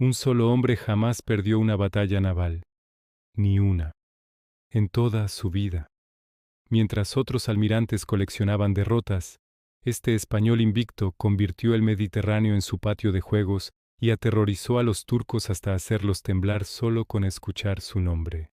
Un solo hombre jamás perdió una batalla naval, ni una, en toda su vida. Mientras otros almirantes coleccionaban derrotas, este español invicto convirtió el Mediterráneo en su patio de juegos y aterrorizó a los turcos hasta hacerlos temblar solo con escuchar su nombre.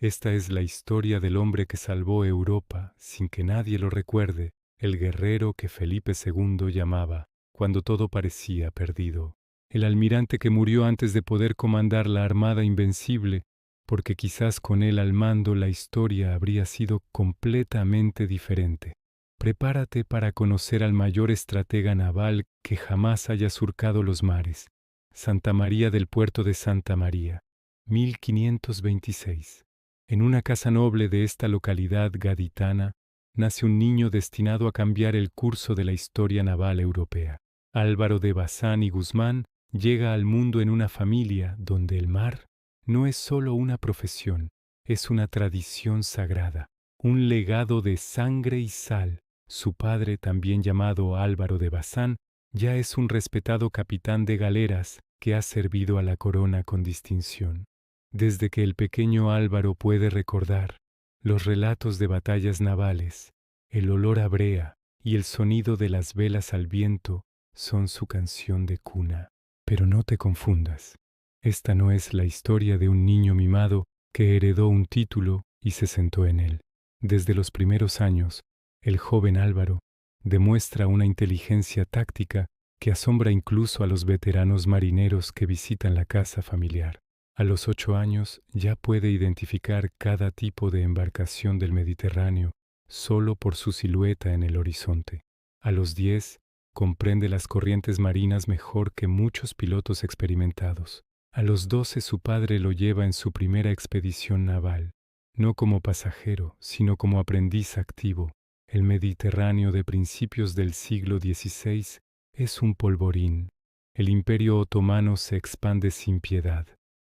Esta es la historia del hombre que salvó Europa sin que nadie lo recuerde, el guerrero que Felipe II llamaba, cuando todo parecía perdido. El almirante que murió antes de poder comandar la armada invencible, porque quizás con él al mando la historia habría sido completamente diferente. Prepárate para conocer al mayor estratega naval que jamás haya surcado los mares. Santa María del Puerto de Santa María, 1526. En una casa noble de esta localidad gaditana, nace un niño destinado a cambiar el curso de la historia naval europea. Álvaro de Bazán y Guzmán llega al mundo en una familia donde el mar no es solo una profesión, es una tradición sagrada, un legado de sangre y sal. Su padre, también llamado Álvaro de Bazán, ya es un respetado capitán de galeras que ha servido a la corona con distinción. Desde que el pequeño Álvaro puede recordar, los relatos de batallas navales, el olor a brea y el sonido de las velas al viento son su canción de cuna. Pero no te confundas. Esta no es la historia de un niño mimado que heredó un título y se sentó en él. Desde los primeros años, el joven Álvaro demuestra una inteligencia táctica que asombra incluso a los veteranos marineros que visitan la casa familiar. A los 8 años ya puede identificar cada tipo de embarcación del Mediterráneo solo por su silueta en el horizonte. A los 10 comprende las corrientes marinas mejor que muchos pilotos experimentados. A los 12 su padre lo lleva en su primera expedición naval, no como pasajero, sino como aprendiz activo. El Mediterráneo de principios del siglo XVI es un polvorín. El Imperio otomano se expande sin piedad.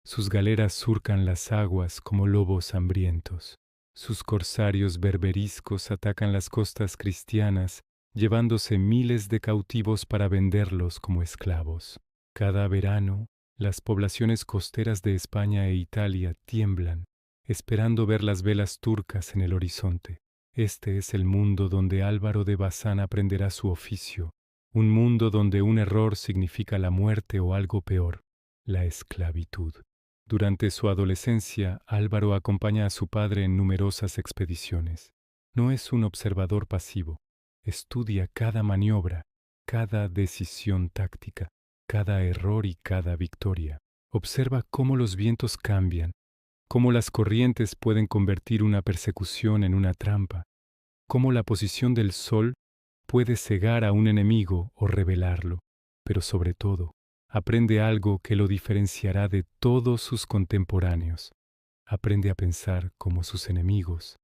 Sus galeras surcan las aguas como lobos hambrientos. Sus corsarios berberiscos atacan las costas cristianas, llevándose miles de cautivos para venderlos como esclavos. Cada verano, las poblaciones costeras de España e Italia tiemblan, esperando ver las velas turcas en el horizonte. Este es el mundo donde Álvaro de Bazán aprenderá su oficio, un mundo donde un error significa la muerte o algo peor, la esclavitud. Durante su adolescencia, Álvaro acompaña a su padre en numerosas expediciones. No es un observador pasivo. Estudia cada maniobra, cada decisión táctica, cada error y cada victoria. Observa cómo los vientos cambian, cómo las corrientes pueden convertir una persecución en una trampa, cómo la posición del sol puede cegar a un enemigo o revelarlo, pero sobre todo, aprende algo que lo diferenciará de todos sus contemporáneos. Aprende a pensar como sus enemigos.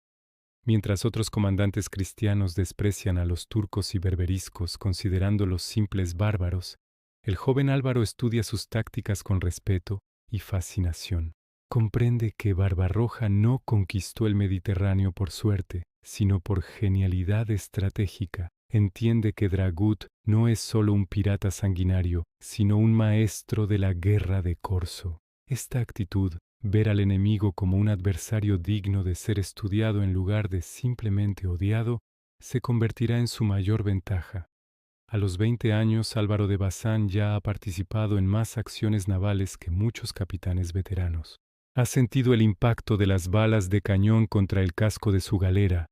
Mientras otros comandantes cristianos desprecian a los turcos y berberiscos considerándolos simples bárbaros, el joven Álvaro estudia sus tácticas con respeto y fascinación. Comprende que Barbarroja no conquistó el Mediterráneo por suerte, sino por genialidad estratégica. Entiende que Dragut no es solo un pirata sanguinario, sino un maestro de la guerra de corso. Esta actitud, ver al enemigo como un adversario digno de ser estudiado en lugar de simplemente odiado, se convertirá en su mayor ventaja. A los 20 años, Álvaro de Bazán ya ha participado en más acciones navales que muchos capitanes veteranos. Ha sentido el impacto de las balas de cañón contra el casco de su galera.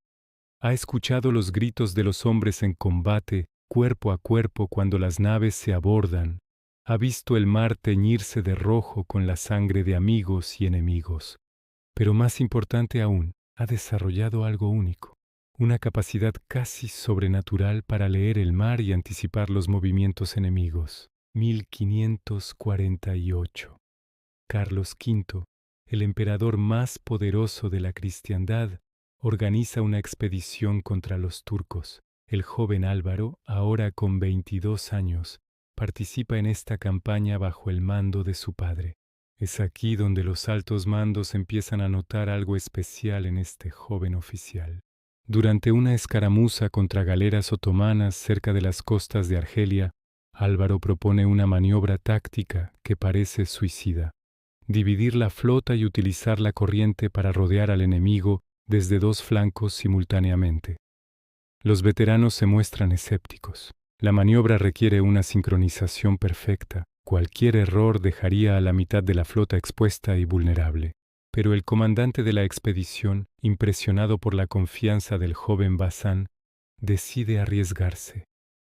Ha escuchado los gritos de los hombres en combate, cuerpo a cuerpo cuando las naves se abordan. Ha visto el mar teñirse de rojo con la sangre de amigos y enemigos. Pero más importante aún, ha desarrollado algo único, una capacidad casi sobrenatural para leer el mar y anticipar los movimientos enemigos. 1548. Carlos V, el emperador más poderoso de la cristiandad, organiza una expedición contra los turcos. El joven Álvaro, ahora con 22 años, participa en esta campaña bajo el mando de su padre. Es aquí donde los altos mandos empiezan a notar algo especial en este joven oficial. Durante una escaramuza contra galeras otomanas cerca de las costas de Argelia, Álvaro propone una maniobra táctica que parece suicida: dividir la flota y utilizar la corriente para rodear al enemigo desde dos flancos simultáneamente. Los veteranos se muestran escépticos. La maniobra requiere una sincronización perfecta. Cualquier error dejaría a la mitad de la flota expuesta y vulnerable. Pero el comandante de la expedición, impresionado por la confianza del joven Bazán, decide arriesgarse.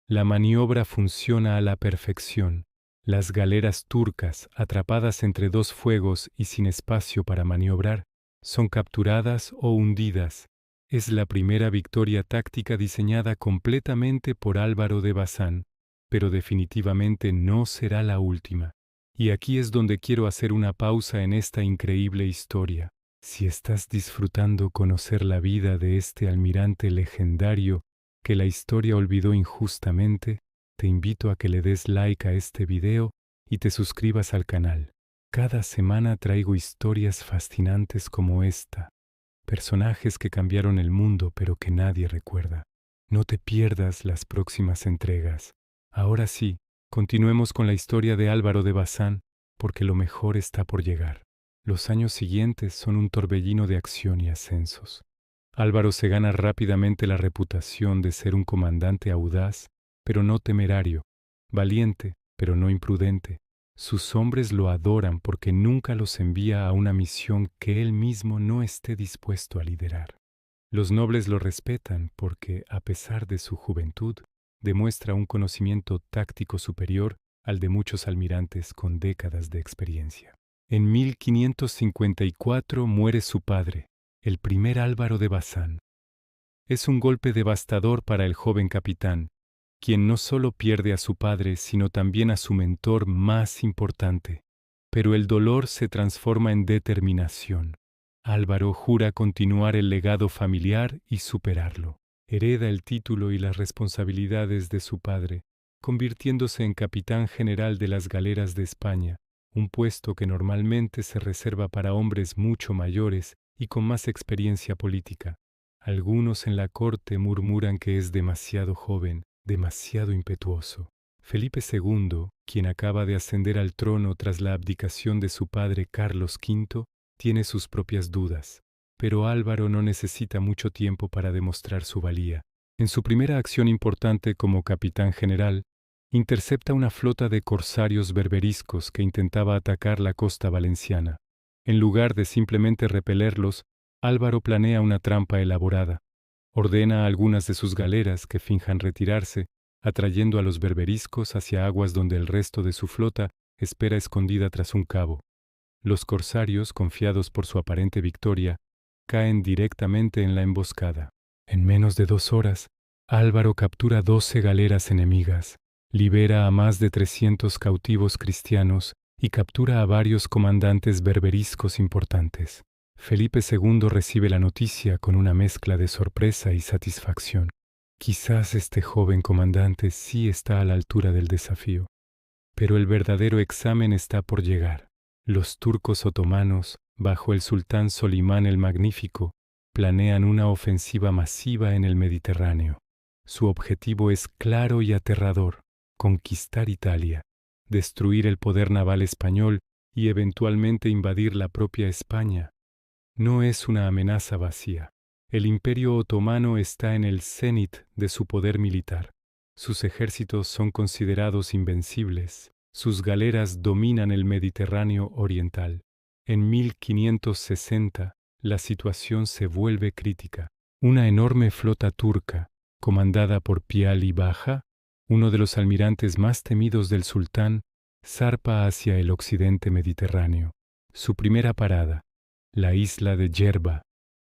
La maniobra funciona a la perfección. Las galeras turcas, atrapadas entre dos fuegos y sin espacio para maniobrar, son capturadas o hundidas. Es la primera victoria táctica diseñada completamente por Álvaro de Bazán, pero definitivamente no será la última. Y aquí es donde quiero hacer una pausa en esta increíble historia. Si estás disfrutando conocer la vida de este almirante legendario que la historia olvidó injustamente, te invito a que le des like a este video y te suscribas al canal. Cada semana traigo historias fascinantes como esta. Personajes que cambiaron el mundo pero que nadie recuerda. No te pierdas las próximas entregas. Ahora sí, continuemos con la historia de Álvaro de Bazán, porque lo mejor está por llegar. Los años siguientes son un torbellino de acción y ascensos. Álvaro se gana rápidamente la reputación de ser un comandante audaz, pero no temerario, valiente, pero no imprudente. Sus hombres lo adoran porque nunca los envía a una misión que él mismo no esté dispuesto a liderar. Los nobles lo respetan porque, a pesar de su juventud, demuestra un conocimiento táctico superior al de muchos almirantes con décadas de experiencia. En 1554 muere su padre, el primer Álvaro de Bazán. Es un golpe devastador para el joven capitán, quien no solo pierde a su padre, sino también a su mentor más importante. Pero el dolor se transforma en determinación. Álvaro jura continuar el legado familiar y superarlo. Hereda el título y las responsabilidades de su padre, convirtiéndose en capitán general de las galeras de España, un puesto que normalmente se reserva para hombres mucho mayores y con más experiencia política. Algunos en la corte murmuran que es demasiado joven, demasiado impetuoso. Felipe II, quien acaba de ascender al trono tras la abdicación de su padre Carlos V, tiene sus propias dudas, pero Álvaro no necesita mucho tiempo para demostrar su valía. En su primera acción importante como capitán general, intercepta una flota de corsarios berberiscos que intentaba atacar la costa valenciana. En lugar de simplemente repelerlos, Álvaro planea una trampa elaborada. Ordena a algunas de sus galeras que finjan retirarse, atrayendo a los berberiscos hacia aguas donde el resto de su flota espera escondida tras un cabo. Los corsarios, confiados por su aparente victoria, caen directamente en la emboscada. En menos de 2 horas, Álvaro captura 12 galeras enemigas, libera a más de 300 cautivos cristianos y captura a varios comandantes berberiscos importantes. Felipe II recibe la noticia con una mezcla de sorpresa y satisfacción. Quizás este joven comandante sí está a la altura del desafío, pero el verdadero examen está por llegar. Los turcos otomanos, bajo el sultán Solimán el Magnífico, planean una ofensiva masiva en el Mediterráneo. Su objetivo es claro y aterrador: conquistar Italia, destruir el poder naval español y eventualmente invadir la propia España. No es una amenaza vacía. El Imperio Otomano está en el cenit de su poder militar. Sus ejércitos son considerados invencibles. Sus galeras dominan el Mediterráneo oriental. En 1560, la situación se vuelve crítica. Una enorme flota turca, comandada por Piali Baja, uno de los almirantes más temidos del sultán, zarpa hacia el occidente mediterráneo. Su primera parada, la isla de Yerba,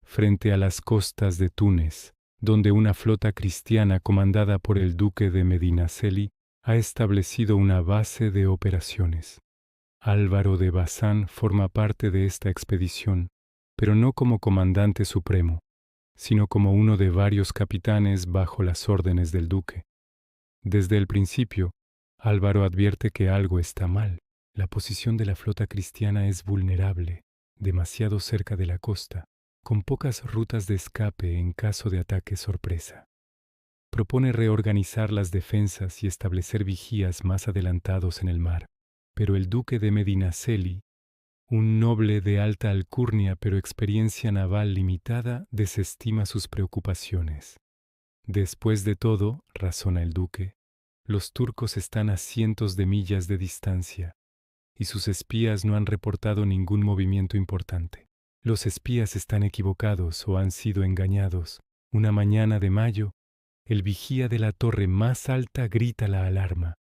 frente a las costas de Túnez, donde una flota cristiana comandada por el duque de Medinaceli ha establecido una base de operaciones. Álvaro de Bazán forma parte de esta expedición, pero no como comandante supremo, sino como uno de varios capitanes bajo las órdenes del duque. Desde el principio, Álvaro advierte que algo está mal. La posición de la flota cristiana es vulnerable, demasiado cerca de la costa, con pocas rutas de escape en caso de ataque sorpresa. propone reorganizar las defensas y establecer vigías más adelantados en el mar. Pero el duque de Medinaceli, un noble de alta alcurnia pero experiencia naval limitada, desestima sus preocupaciones. Después de todo, razona el duque, los turcos están a cientos de millas de distancia, y sus espías no han reportado ningún movimiento importante. Los espías están equivocados o han sido engañados. Una mañana de mayo, el vigía de la torre más alta grita la alarma.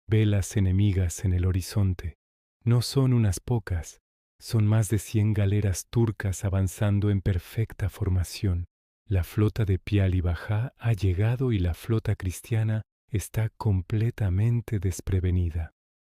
Velas enemigas en el horizonte. No son unas pocas, son más de 100 galeras turcas avanzando en perfecta formación. La flota de Piali Bajá ha llegado y la flota cristiana está completamente desprevenida.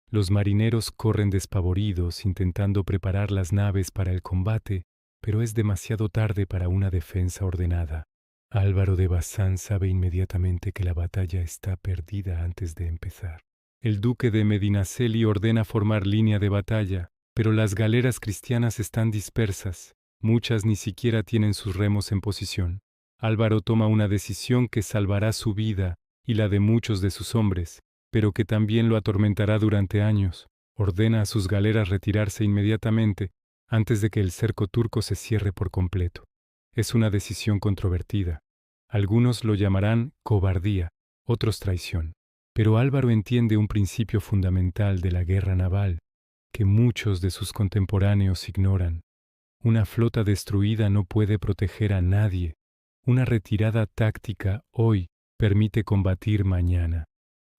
Los marineros corren despavoridos intentando preparar las naves para el combate, pero es demasiado tarde para una defensa ordenada. Álvaro de Bazán sabe inmediatamente que la batalla está perdida antes de empezar. El duque de Medinaceli ordena formar línea de batalla, pero las galeras cristianas están dispersas. Muchas ni siquiera tienen sus remos en posición. Álvaro toma una decisión que salvará su vida y la de muchos de sus hombres, pero que también lo atormentará durante años. Ordena a sus galeras retirarse inmediatamente, antes de que el cerco turco se cierre por completo. Es una decisión controvertida. Algunos lo llamarán cobardía, otros traición. Pero Álvaro entiende un principio fundamental de la guerra naval, que muchos de sus contemporáneos ignoran. Una flota destruida no puede proteger a nadie. Una retirada táctica hoy permite combatir mañana.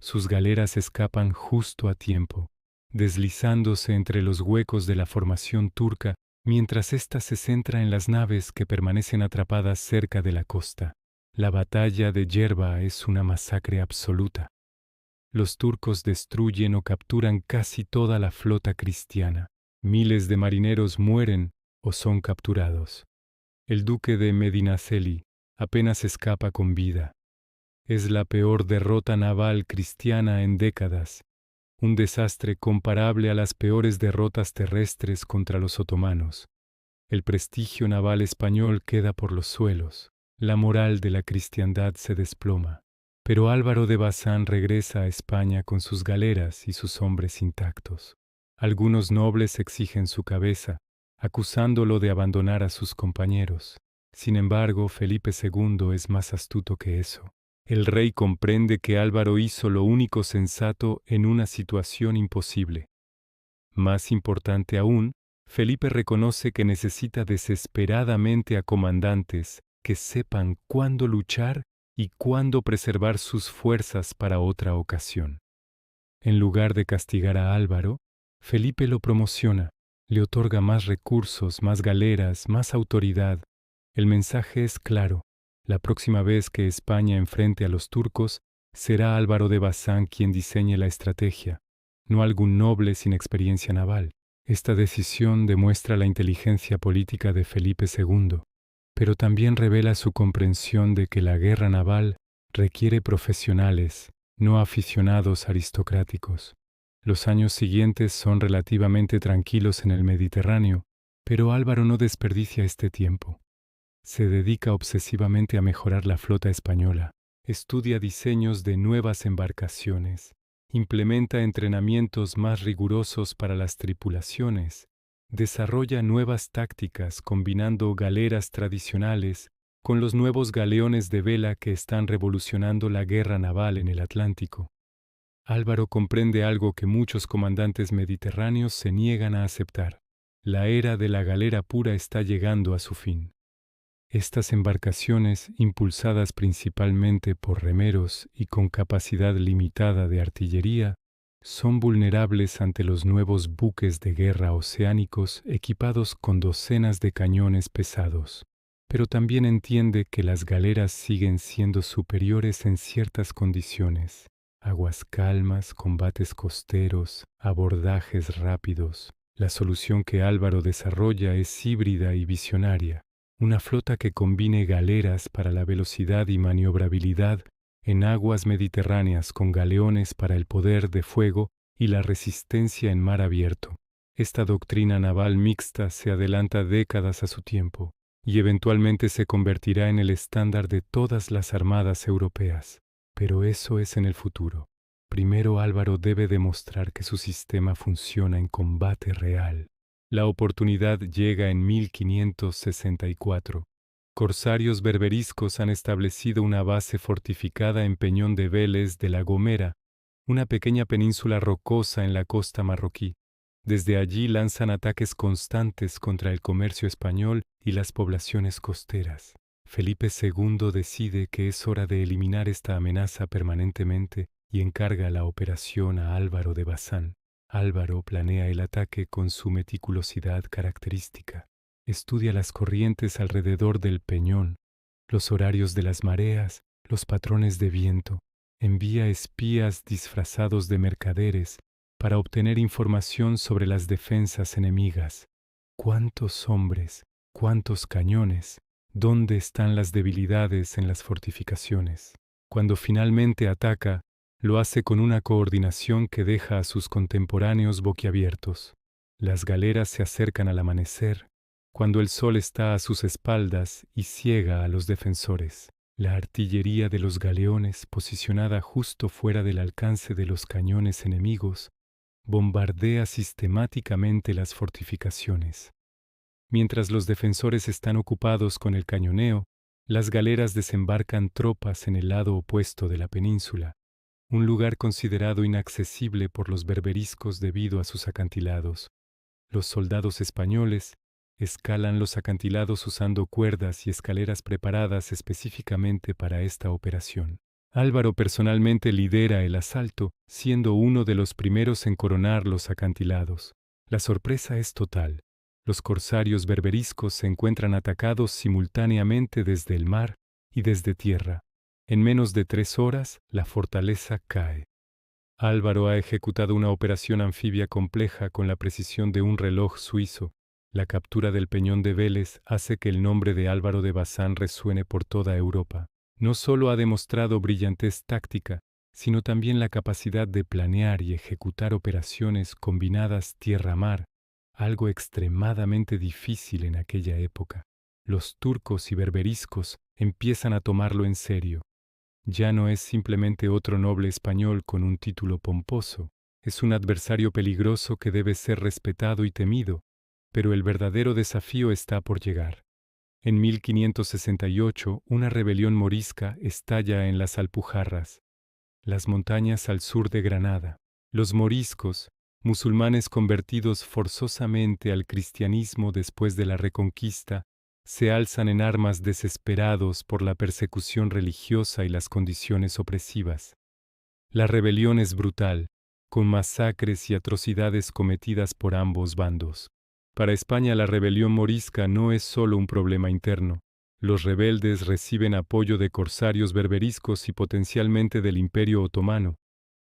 Sus galeras escapan justo a tiempo, deslizándose entre los huecos de la formación turca mientras ésta se centra en las naves que permanecen atrapadas cerca de la costa. La batalla de Yerba es una masacre absoluta. Los turcos destruyen o capturan casi toda la flota cristiana. Miles de marineros mueren o son capturados. El duque de Medinaceli apenas escapa con vida. Es la peor derrota naval cristiana en décadas, un desastre comparable a las peores derrotas terrestres contra los otomanos. El prestigio naval español queda por los suelos, la moral de la cristiandad se desploma. Pero Álvaro de Bazán regresa a España con sus galeras y sus hombres intactos. Algunos nobles exigen su cabeza, acusándolo de abandonar a sus compañeros. Sin embargo, Felipe II es más astuto que eso. El rey comprende que Álvaro hizo lo único sensato en una situación imposible. Más importante aún, Felipe reconoce que necesita desesperadamente a comandantes que sepan cuándo luchar y cuándo preservar sus fuerzas para otra ocasión. En lugar de castigar a Álvaro, Felipe lo promociona, le otorga más recursos, más galeras, más autoridad. El mensaje es claro. La próxima vez que España enfrente a los turcos, será Álvaro de Bazán quien diseñe la estrategia, no algún noble sin experiencia naval. Esta decisión demuestra la inteligencia política de Felipe II, pero también revela su comprensión de que la guerra naval requiere profesionales, no aficionados aristocráticos. Los años siguientes son relativamente tranquilos en el Mediterráneo, pero Álvaro no desperdicia este tiempo. Se dedica obsesivamente a mejorar la flota española, estudia diseños de nuevas embarcaciones, implementa entrenamientos más rigurosos para las tripulaciones, desarrolla nuevas tácticas combinando galeras tradicionales con los nuevos galeones de vela que están revolucionando la guerra naval en el Atlántico. Álvaro comprende algo que muchos comandantes mediterráneos se niegan a aceptar. La era de la galera pura está llegando a su fin. Estas embarcaciones, impulsadas principalmente por remeros y con capacidad limitada de artillería, son vulnerables ante los nuevos buques de guerra oceánicos equipados con docenas de cañones pesados. Pero también entiende que las galeras siguen siendo superiores en ciertas condiciones: aguas calmas, combates costeros, abordajes rápidos. La solución que Álvaro desarrolla es híbrida y visionaria. Una flota que combine galeras para la velocidad y maniobrabilidad en aguas mediterráneas con galeones para el poder de fuego y la resistencia en mar abierto. Esta doctrina naval mixta se adelanta décadas a su tiempo y eventualmente se convertirá en el estándar de todas las armadas europeas. Pero eso es en el futuro. Primero Álvaro debe demostrar que su sistema funciona en combate real. La oportunidad llega en 1564. Corsarios berberiscos han establecido una base fortificada en Peñón de Vélez de La Gomera, una pequeña península rocosa en la costa marroquí. Desde allí lanzan ataques constantes contra el comercio español y las poblaciones costeras. Felipe II decide que es hora de eliminar esta amenaza permanentemente y encarga la operación a Álvaro de Bazán. Álvaro planea el ataque con su meticulosidad característica. Estudia las corrientes alrededor del peñón, los horarios de las mareas, los patrones de viento. Envía espías disfrazados de mercaderes para obtener información sobre las defensas enemigas. ¿Cuántos hombres? ¿Cuántos cañones? ¿Dónde están las debilidades en las fortificaciones? Cuando finalmente ataca, lo hace con una coordinación que deja a sus contemporáneos boquiabiertos. Las galeras se acercan al amanecer, cuando el sol está a sus espaldas y ciega a los defensores. La artillería de los galeones, posicionada justo fuera del alcance de los cañones enemigos, bombardea sistemáticamente las fortificaciones. Mientras los defensores están ocupados con el cañoneo, las galeras desembarcan tropas en el lado opuesto de la península, un lugar considerado inaccesible por los berberiscos debido a sus acantilados. Los soldados españoles escalan los acantilados usando cuerdas y escaleras preparadas específicamente para esta operación. Álvaro personalmente lidera el asalto, siendo uno de los primeros en coronar los acantilados. La sorpresa es total. Los corsarios berberiscos se encuentran atacados simultáneamente desde el mar y desde tierra. En menos de 3 horas, la fortaleza cae. Álvaro ha ejecutado una operación anfibia compleja con la precisión de un reloj suizo. La captura del Peñón de Vélez hace que el nombre de Álvaro de Bazán resuene por toda Europa. No solo ha demostrado brillantez táctica, sino también la capacidad de planear y ejecutar operaciones combinadas tierra-mar, algo extremadamente difícil en aquella época. Los turcos y berberiscos empiezan a tomarlo en serio. Ya no es simplemente otro noble español con un título pomposo, es un adversario peligroso que debe ser respetado y temido, pero el verdadero desafío está por llegar. En 1568, una rebelión morisca estalla en las Alpujarras, las montañas al sur de Granada. Los moriscos, musulmanes convertidos forzosamente al cristianismo después de la Reconquista, se alzan en armas desesperados por la persecución religiosa y las condiciones opresivas. La rebelión es brutal, con masacres y atrocidades cometidas por ambos bandos. Para España la rebelión morisca no es solo un problema interno. Los rebeldes reciben apoyo de corsarios berberiscos y potencialmente del Imperio Otomano.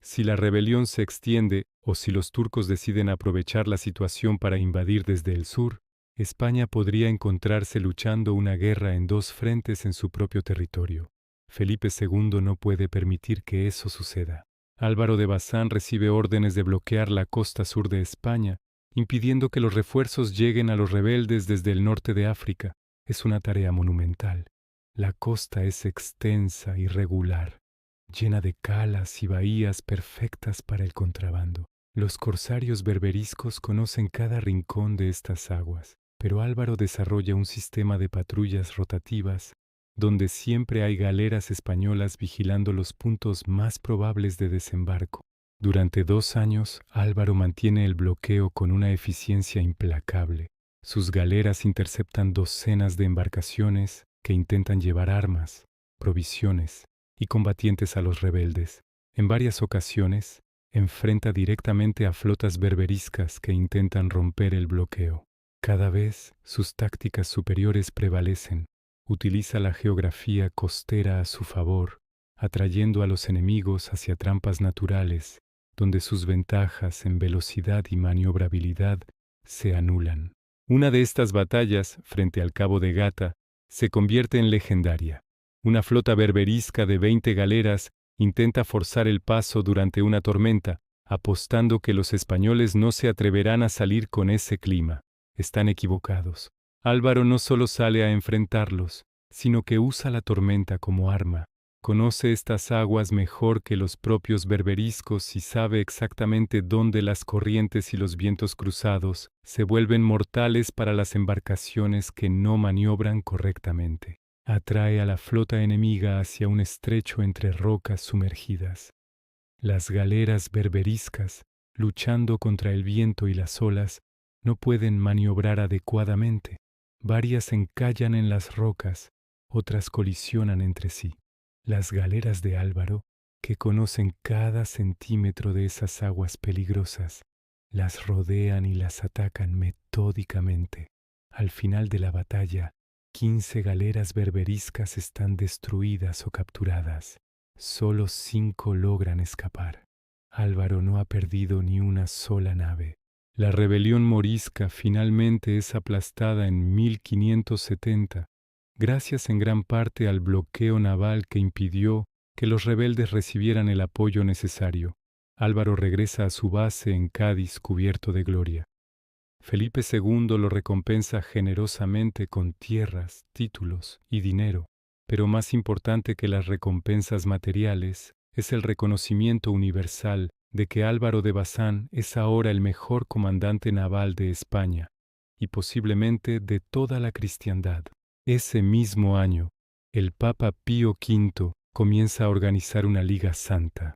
Si la rebelión se extiende o si los turcos deciden aprovechar la situación para invadir desde el sur, España podría encontrarse luchando una guerra en 2 frentes en su propio territorio. Felipe II no puede permitir que eso suceda. Álvaro de Bazán recibe órdenes de bloquear la costa sur de España, impidiendo que los refuerzos lleguen a los rebeldes desde el norte de África. Es una tarea monumental. La costa es extensa y regular, llena de calas y bahías perfectas para el contrabando. Los corsarios berberiscos conocen cada rincón de estas aguas, pero Álvaro desarrolla un sistema de patrullas rotativas donde siempre hay galeras españolas vigilando los puntos más probables de desembarco. Durante 2 años, Álvaro mantiene el bloqueo con una eficiencia implacable. Sus galeras interceptan docenas de embarcaciones que intentan llevar armas, provisiones y combatientes a los rebeldes. En varias ocasiones, enfrenta directamente a flotas berberiscas que intentan romper el bloqueo. Cada vez, sus tácticas superiores prevalecen. Utiliza la geografía costera a su favor, atrayendo a los enemigos hacia trampas naturales, donde sus ventajas en velocidad y maniobrabilidad se anulan. Una de estas batallas, frente al Cabo de Gata, se convierte en legendaria. Una flota berberisca de 20 galeras intenta forzar el paso durante una tormenta, apostando que los españoles no se atreverán a salir con ese clima. Están equivocados. Álvaro no solo sale a enfrentarlos, sino que usa la tormenta como arma. Conoce estas aguas mejor que los propios berberiscos y sabe exactamente dónde las corrientes y los vientos cruzados se vuelven mortales para las embarcaciones que no maniobran correctamente. Atrae a la flota enemiga hacia un estrecho entre rocas sumergidas. Las galeras berberiscas, luchando contra el viento y las olas, no pueden maniobrar adecuadamente. Varias encallan en las rocas, otras colisionan entre sí. Las galeras de Álvaro, que conocen cada centímetro de esas aguas peligrosas, las rodean y las atacan metódicamente. Al final de la batalla, 15 galeras berberiscas están destruidas o capturadas. Solo 5 logran escapar. Álvaro no ha perdido ni una sola nave. La rebelión morisca finalmente es aplastada en 1570, gracias en gran parte al bloqueo naval que impidió que los rebeldes recibieran el apoyo necesario. Álvaro regresa a su base en Cádiz cubierto de gloria. Felipe II lo recompensa generosamente con tierras, títulos y dinero, pero más importante que las recompensas materiales es el reconocimiento universal de que Álvaro de Bazán es ahora el mejor comandante naval de España y posiblemente de toda la cristiandad. Ese mismo año, el Papa Pío V comienza a organizar una Liga Santa,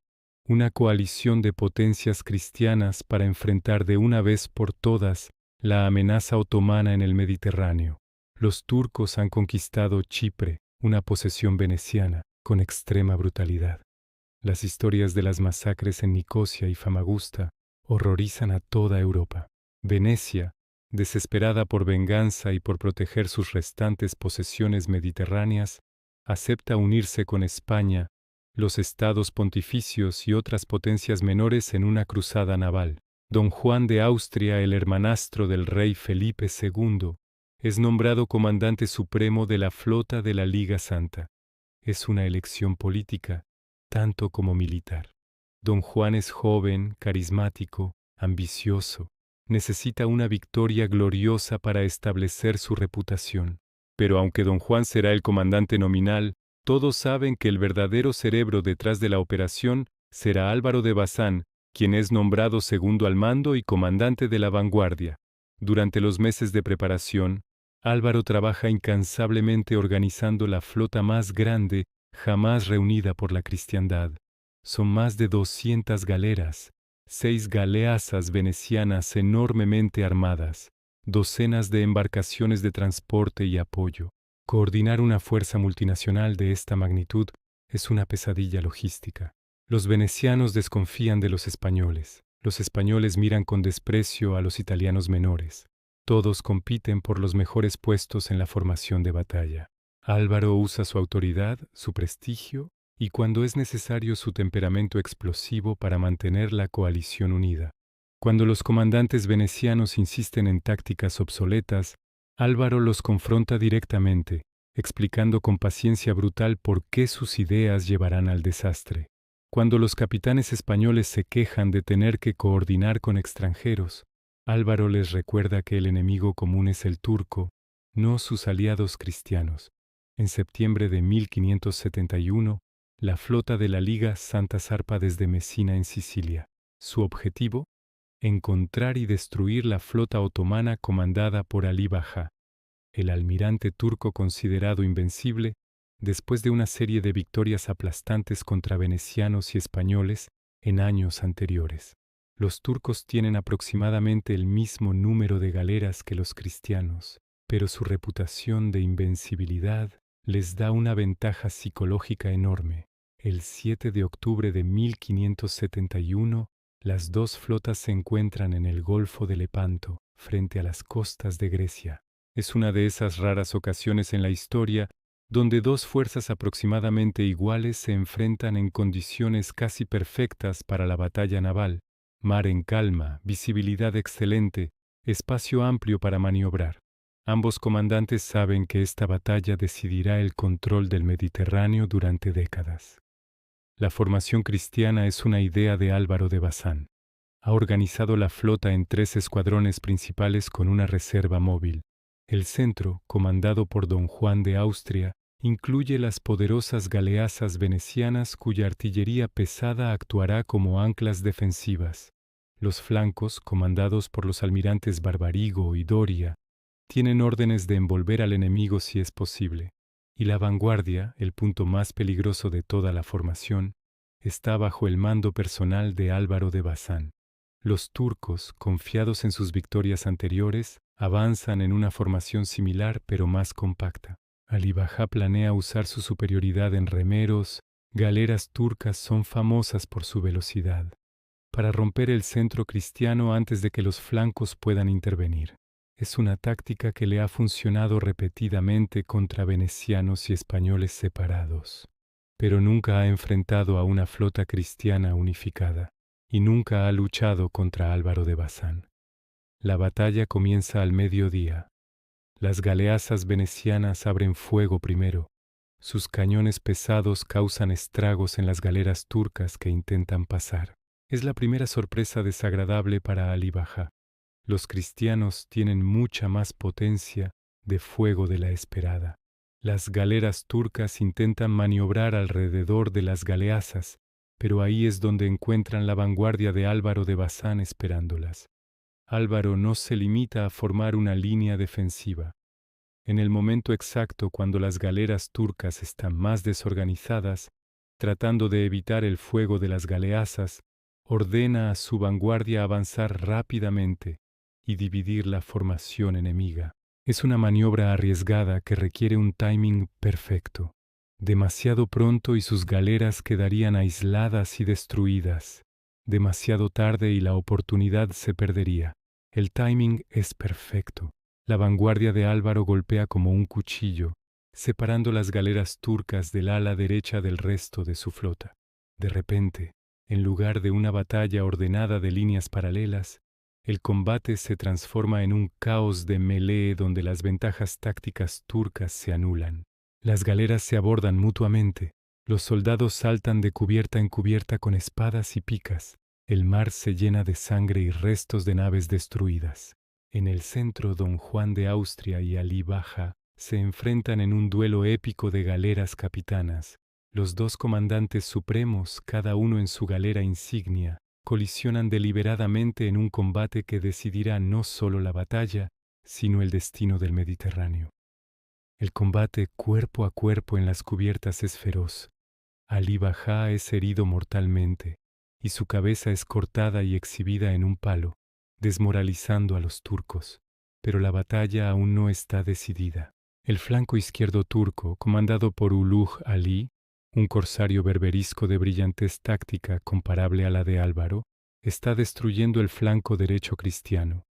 una coalición de potencias cristianas para enfrentar de una vez por todas la amenaza otomana en el Mediterráneo. Los turcos han conquistado Chipre, una posesión veneciana, con extrema brutalidad. Las historias de las masacres en Nicosia y Famagusta horrorizan a toda Europa. Venecia, desesperada por venganza y por proteger sus restantes posesiones mediterráneas, acepta unirse con España, los estados pontificios y otras potencias menores en una cruzada naval. Don Juan de Austria, el hermanastro del rey Felipe II, es nombrado comandante supremo de la flota de la Liga Santa. Es una elección política, tanto como militar. Don Juan es joven, carismático, ambicioso. Necesita una victoria gloriosa para establecer su reputación. Pero aunque Don Juan será el comandante nominal, todos saben que el verdadero cerebro detrás de la operación será Álvaro de Bazán, quien es nombrado segundo al mando y comandante de la vanguardia. Durante los meses de preparación, Álvaro trabaja incansablemente organizando la flota más grande jamás reunida por la cristiandad. Son más de 200 galeras, 6 galeazas venecianas enormemente armadas, docenas de embarcaciones de transporte y apoyo. Coordinar una fuerza multinacional de esta magnitud es una pesadilla logística. Los venecianos desconfían de los españoles miran con desprecio a los italianos menores. Todos compiten por los mejores puestos en la formación de batalla. Álvaro usa su autoridad, su prestigio y cuando es necesario su temperamento explosivo para mantener la coalición unida. Cuando los comandantes venecianos insisten en tácticas obsoletas, Álvaro los confronta directamente, explicando con paciencia brutal por qué sus ideas llevarán al desastre. Cuando los capitanes españoles se quejan de tener que coordinar con extranjeros, Álvaro les recuerda que el enemigo común es el turco, no sus aliados cristianos. En septiembre de 1571, la flota de la Liga Santa zarpa desde Mesina en Sicilia. Su objetivo: encontrar y destruir la flota otomana comandada por Alí Bajá, el almirante turco considerado invencible después de una serie de victorias aplastantes contra venecianos y españoles en años anteriores. Los turcos tienen aproximadamente el mismo número de galeras que los cristianos, pero su reputación de invencibilidad les da una ventaja psicológica enorme. El 7 de octubre de 1571, las dos flotas se encuentran en el Golfo de Lepanto, frente a las costas de Grecia. Es una de esas raras ocasiones en la historia donde dos fuerzas aproximadamente iguales se enfrentan en condiciones casi perfectas para la batalla naval: mar en calma, visibilidad excelente, espacio amplio para maniobrar. Ambos comandantes saben que esta batalla decidirá el control del Mediterráneo durante décadas. La formación cristiana es una idea de Álvaro de Bazán. Ha organizado la flota en 3 escuadrones principales con una reserva móvil. El centro, comandado por Don Juan de Austria, incluye las poderosas galeazas venecianas cuya artillería pesada actuará como anclas defensivas. Los flancos, comandados por los almirantes Barbarigo y Doria, tienen órdenes de envolver al enemigo si es posible, y la vanguardia, el punto más peligroso de toda la formación, está bajo el mando personal de Álvaro de Bazán. Los turcos, confiados en sus victorias anteriores, avanzan en una formación similar pero más compacta. Ali Bajá planea usar su superioridad en remeros. Galeras turcas son famosas por su velocidad, para romper el centro cristiano antes de que los flancos puedan intervenir. Es una táctica que le ha funcionado repetidamente contra venecianos y españoles separados, pero nunca ha enfrentado a una flota cristiana unificada y nunca ha luchado contra Álvaro de Bazán. La batalla comienza al mediodía. Las galeazas venecianas abren fuego primero. Sus cañones pesados causan estragos en las galeras turcas que intentan pasar. Es la primera sorpresa desagradable para Ali Bajá. Los cristianos tienen mucha más potencia de fuego de la esperada. Las galeras turcas intentan maniobrar alrededor de las galeazas, pero ahí es donde encuentran la vanguardia de Álvaro de Bazán esperándolas. Álvaro no se limita a formar una línea defensiva. En el momento exacto cuando las galeras turcas están más desorganizadas, tratando de evitar el fuego de las galeazas, ordena a su vanguardia avanzar rápidamente y dividir la formación enemiga. Es una maniobra arriesgada que requiere un timing perfecto. Demasiado pronto y sus galeras quedarían aisladas y destruidas. Demasiado tarde y la oportunidad se perdería. El timing es perfecto. La vanguardia de Álvaro golpea como un cuchillo, separando las galeras turcas del ala derecha del resto de su flota. De repente, en lugar de una batalla ordenada de líneas paralelas, el combate se transforma en un caos de melee donde las ventajas tácticas turcas se anulan. Las galeras se abordan mutuamente, los soldados saltan de cubierta en cubierta con espadas y picas, el mar se llena de sangre y restos de naves destruidas. En el centro, Don Juan de Austria y Ali Bajá se enfrentan en un duelo épico de galeras capitanas. Los dos comandantes supremos, cada uno en su galera insignia, colisionan deliberadamente en un combate que decidirá no solo la batalla, sino el destino del Mediterráneo. El combate cuerpo a cuerpo en las cubiertas es feroz. Ali Bajá es herido mortalmente, y su cabeza es cortada y exhibida en un palo, desmoralizando a los turcos. Pero la batalla aún no está decidida. El flanco izquierdo turco, comandado por Uluj Ali, un corsario berberisco de brillantez táctica comparable a la de Álvaro, está destruyendo el flanco derecho cristiano.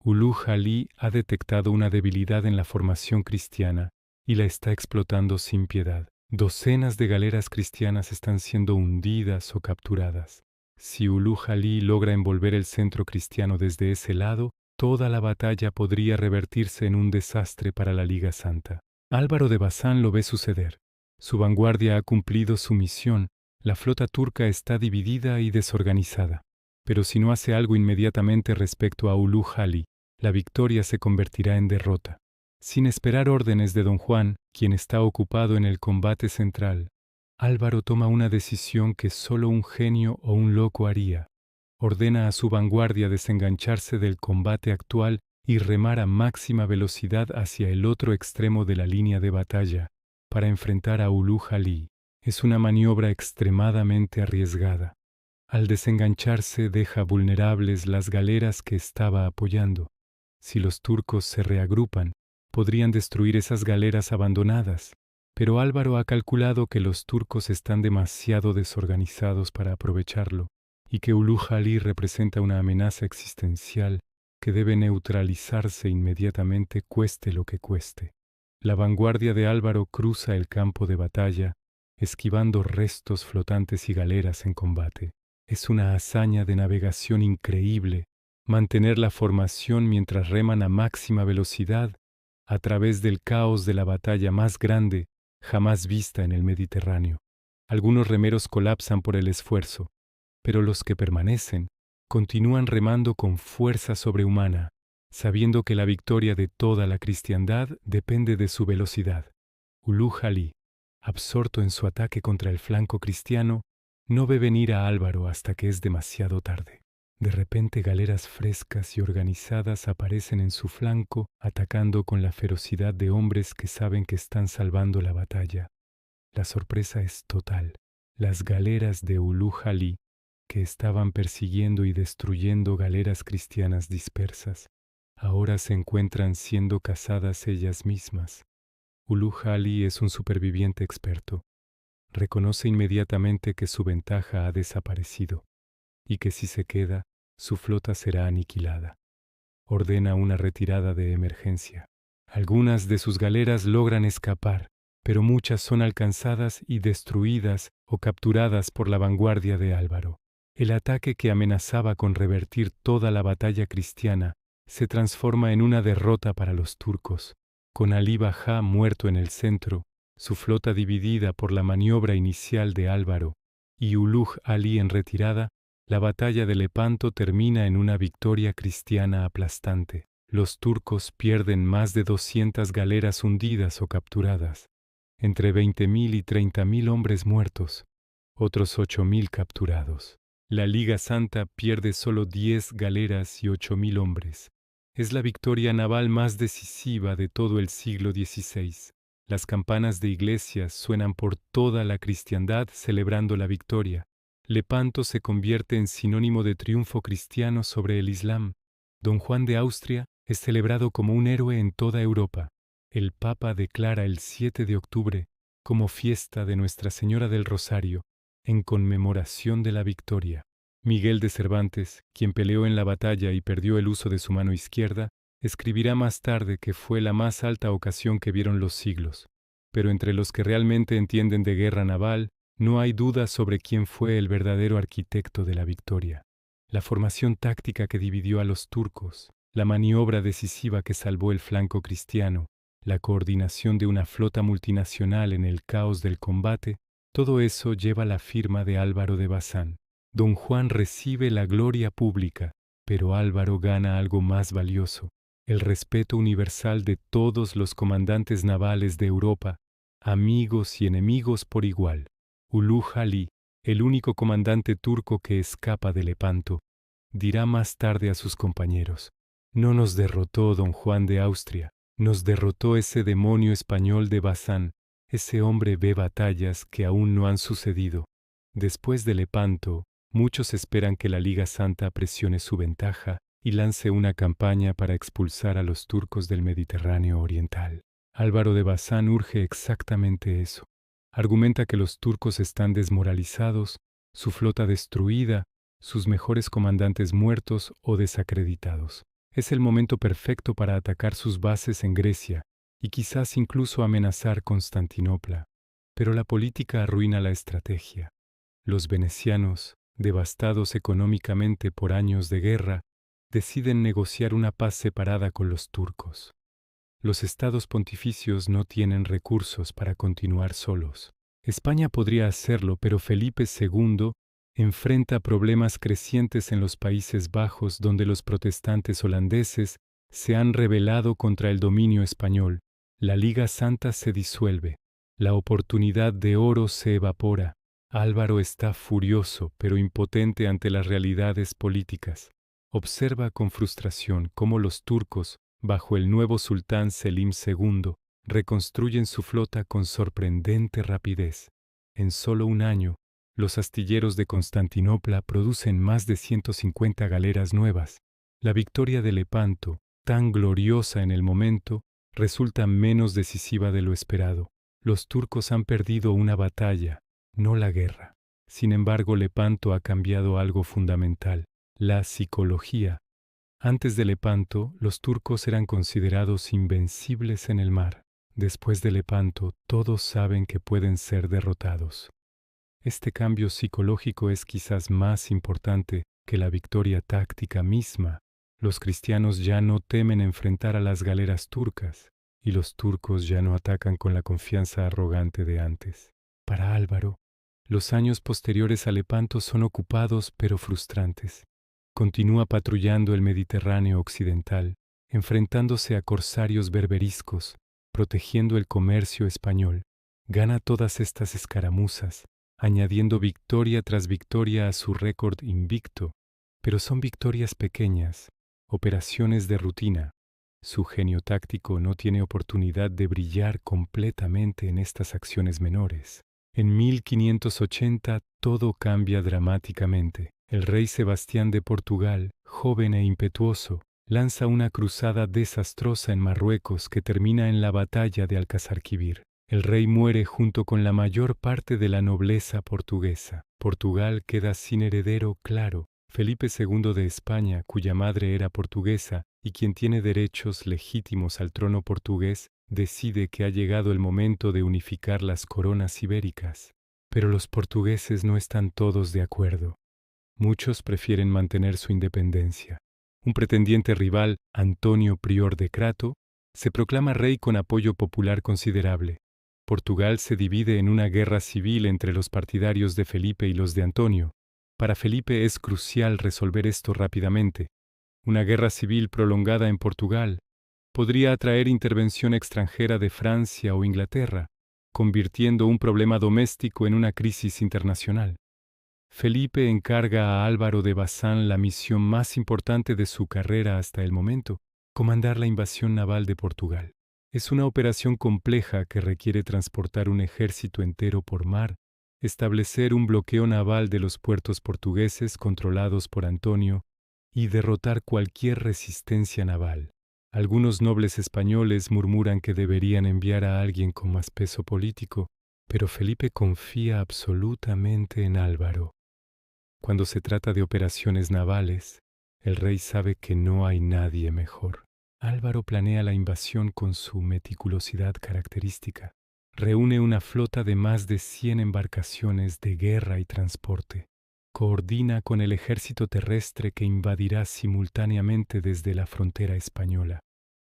Uluj Ali ha detectado una debilidad en la formación cristiana y la está explotando sin piedad. Docenas de galeras cristianas están siendo hundidas o capturadas. Si Uluj Ali logra envolver el centro cristiano desde ese lado, toda la batalla podría revertirse en un desastre para la Liga Santa. Álvaro de Bazán lo ve suceder. Su vanguardia ha cumplido su misión, la flota turca está dividida y desorganizada. Pero si no hace algo inmediatamente respecto a Uluj Ali, la victoria se convertirá en derrota. Sin esperar órdenes de Don Juan, quien está ocupado en el combate central, Álvaro toma una decisión que solo un genio o un loco haría. Ordena a su vanguardia desengancharse del combate actual y remar a máxima velocidad hacia el otro extremo de la línea de batalla, para enfrentar a Uluj Ali. Es una maniobra extremadamente arriesgada. Al desengancharse deja vulnerables las galeras que estaba apoyando. Si los turcos se reagrupan, podrían destruir esas galeras abandonadas, pero Álvaro ha calculado que los turcos están demasiado desorganizados para aprovecharlo y que Uluj Ali representa una amenaza existencial que debe neutralizarse inmediatamente cueste lo que cueste. La vanguardia de Álvaro cruza el campo de batalla, esquivando restos flotantes y galeras en combate. Es una hazaña de navegación increíble mantener la formación mientras reman a máxima velocidad a través del caos de la batalla más grande jamás vista en el Mediterráneo. Algunos remeros colapsan por el esfuerzo, pero los que permanecen continúan remando con fuerza sobrehumana, sabiendo que la victoria de toda la cristiandad depende de su velocidad. Ulugh Ali, absorto en su ataque contra el flanco cristiano, no ve venir a Álvaro hasta que es demasiado tarde. De repente galeras frescas y organizadas aparecen en su flanco, atacando con la ferocidad de hombres que saben que están salvando la batalla. La sorpresa es total. Las galeras de Ulugh Ali, que estaban persiguiendo y destruyendo galeras cristianas dispersas, ahora se encuentran siendo cazadas ellas mismas. Ulugh Ali es un superviviente experto. Reconoce inmediatamente que su ventaja ha desaparecido y que si se queda, su flota será aniquilada. Ordena una retirada de emergencia. Algunas de sus galeras logran escapar, pero muchas son alcanzadas y destruidas o capturadas por la vanguardia de Álvaro. El ataque que amenazaba con revertir toda la batalla cristiana se transforma en una derrota para los turcos, con Ali Bajá muerto en el centro, su flota dividida por la maniobra inicial de Álvaro, y Ulugh Ali en retirada. La batalla de Lepanto termina en una victoria cristiana aplastante. Los turcos pierden más de 200 galeras hundidas o capturadas, entre 20.000 y 30.000 hombres muertos, otros 8.000 capturados. La Liga Santa pierde solo 10 galeras y 8.000 hombres. Es la victoria naval más decisiva de todo el siglo XVI. Las campanas de iglesias suenan por toda la cristiandad celebrando la victoria. Lepanto se convierte en sinónimo de triunfo cristiano sobre el Islam. Don Juan de Austria es celebrado como un héroe en toda Europa. El Papa declara el 7 de octubre como fiesta de Nuestra Señora del Rosario, en conmemoración de la victoria. Miguel de Cervantes, quien peleó en la batalla y perdió el uso de su mano izquierda, escribirá más tarde que fue la más alta ocasión que vieron los siglos. Pero entre los que realmente entienden de guerra naval, no hay duda sobre quién fue el verdadero arquitecto de la victoria. La formación táctica que dividió a los turcos, la maniobra decisiva que salvó el flanco cristiano, la coordinación de una flota multinacional en el caos del combate, todo eso lleva la firma de Álvaro de Bazán. Don Juan recibe la gloria pública, pero Álvaro gana algo más valioso, el respeto universal de todos los comandantes navales de Europa, amigos y enemigos por igual. Ulugh Ali, el único comandante turco que escapa de Lepanto, dirá más tarde a sus compañeros: «No nos derrotó don Juan de Austria, nos derrotó ese demonio español de Bazán, ese hombre ve batallas que aún no han sucedido». Después de Lepanto, muchos esperan que la Liga Santa presione su ventaja y lance una campaña para expulsar a los turcos del Mediterráneo oriental. Álvaro de Bazán urge exactamente eso. Argumenta que los turcos están desmoralizados, su flota destruida, sus mejores comandantes muertos o desacreditados. Es el momento perfecto para atacar sus bases en Grecia y quizás incluso amenazar Constantinopla. Pero la política arruina la estrategia. Los venecianos, devastados económicamente por años de guerra, deciden negociar una paz separada con los turcos. Los estados pontificios no tienen recursos para continuar solos. España podría hacerlo, pero Felipe II enfrenta problemas crecientes en los Países Bajos, donde los protestantes holandeses se han rebelado contra el dominio español. La Liga Santa se disuelve. La oportunidad de oro se evapora. Álvaro está furioso, pero impotente ante las realidades políticas. Observa con frustración cómo los turcos, bajo el nuevo sultán Selim II, reconstruyen su flota con sorprendente rapidez. En solo un año, los astilleros de Constantinopla producen más de 150 galeras nuevas. La victoria de Lepanto, tan gloriosa en el momento, resulta menos decisiva de lo esperado. Los turcos han perdido una batalla, no la guerra. Sin embargo, Lepanto ha cambiado algo fundamental: la psicología. Antes de Lepanto, los turcos eran considerados invencibles en el mar. Después de Lepanto, todos saben que pueden ser derrotados. Este cambio psicológico es quizás más importante que la victoria táctica misma. Los cristianos ya no temen enfrentar a las galeras turcas, y los turcos ya no atacan con la confianza arrogante de antes. Para Álvaro, los años posteriores a Lepanto son ocupados pero frustrantes. Continúa patrullando el Mediterráneo occidental, enfrentándose a corsarios berberiscos, protegiendo el comercio español. Gana todas estas escaramuzas, añadiendo victoria tras victoria a su récord invicto, pero son victorias pequeñas, operaciones de rutina. Su genio táctico no tiene oportunidad de brillar completamente en estas acciones menores. En 1580 todo cambia dramáticamente. El rey Sebastián de Portugal, joven e impetuoso, lanza una cruzada desastrosa en Marruecos que termina en la batalla de Alcazarquivir. El rey muere junto con la mayor parte de la nobleza portuguesa. Portugal queda sin heredero claro. Felipe II de España, cuya madre era portuguesa y quien tiene derechos legítimos al trono portugués, decide que ha llegado el momento de unificar las coronas ibéricas. Pero los portugueses no están todos de acuerdo. Muchos prefieren mantener su independencia. Un pretendiente rival, Antonio Prior de Crato, se proclama rey con apoyo popular considerable. Portugal se divide en una guerra civil entre los partidarios de Felipe y los de Antonio. Para Felipe es crucial resolver esto rápidamente. Una guerra civil prolongada en Portugal podría atraer intervención extranjera de Francia o Inglaterra, convirtiendo un problema doméstico en una crisis internacional. Felipe encarga a Álvaro de Bazán la misión más importante de su carrera hasta el momento: comandar la invasión naval de Portugal. Es una operación compleja que requiere transportar un ejército entero por mar, establecer un bloqueo naval de los puertos portugueses controlados por Antonio y derrotar cualquier resistencia naval. Algunos nobles españoles murmuran que deberían enviar a alguien con más peso político, pero Felipe confía absolutamente en Álvaro. Cuando se trata de operaciones navales, el rey sabe que no hay nadie mejor. Álvaro planea la invasión con su meticulosidad característica. Reúne una flota de más de 100 embarcaciones de guerra y transporte. Coordina con el ejército terrestre que invadirá simultáneamente desde la frontera española.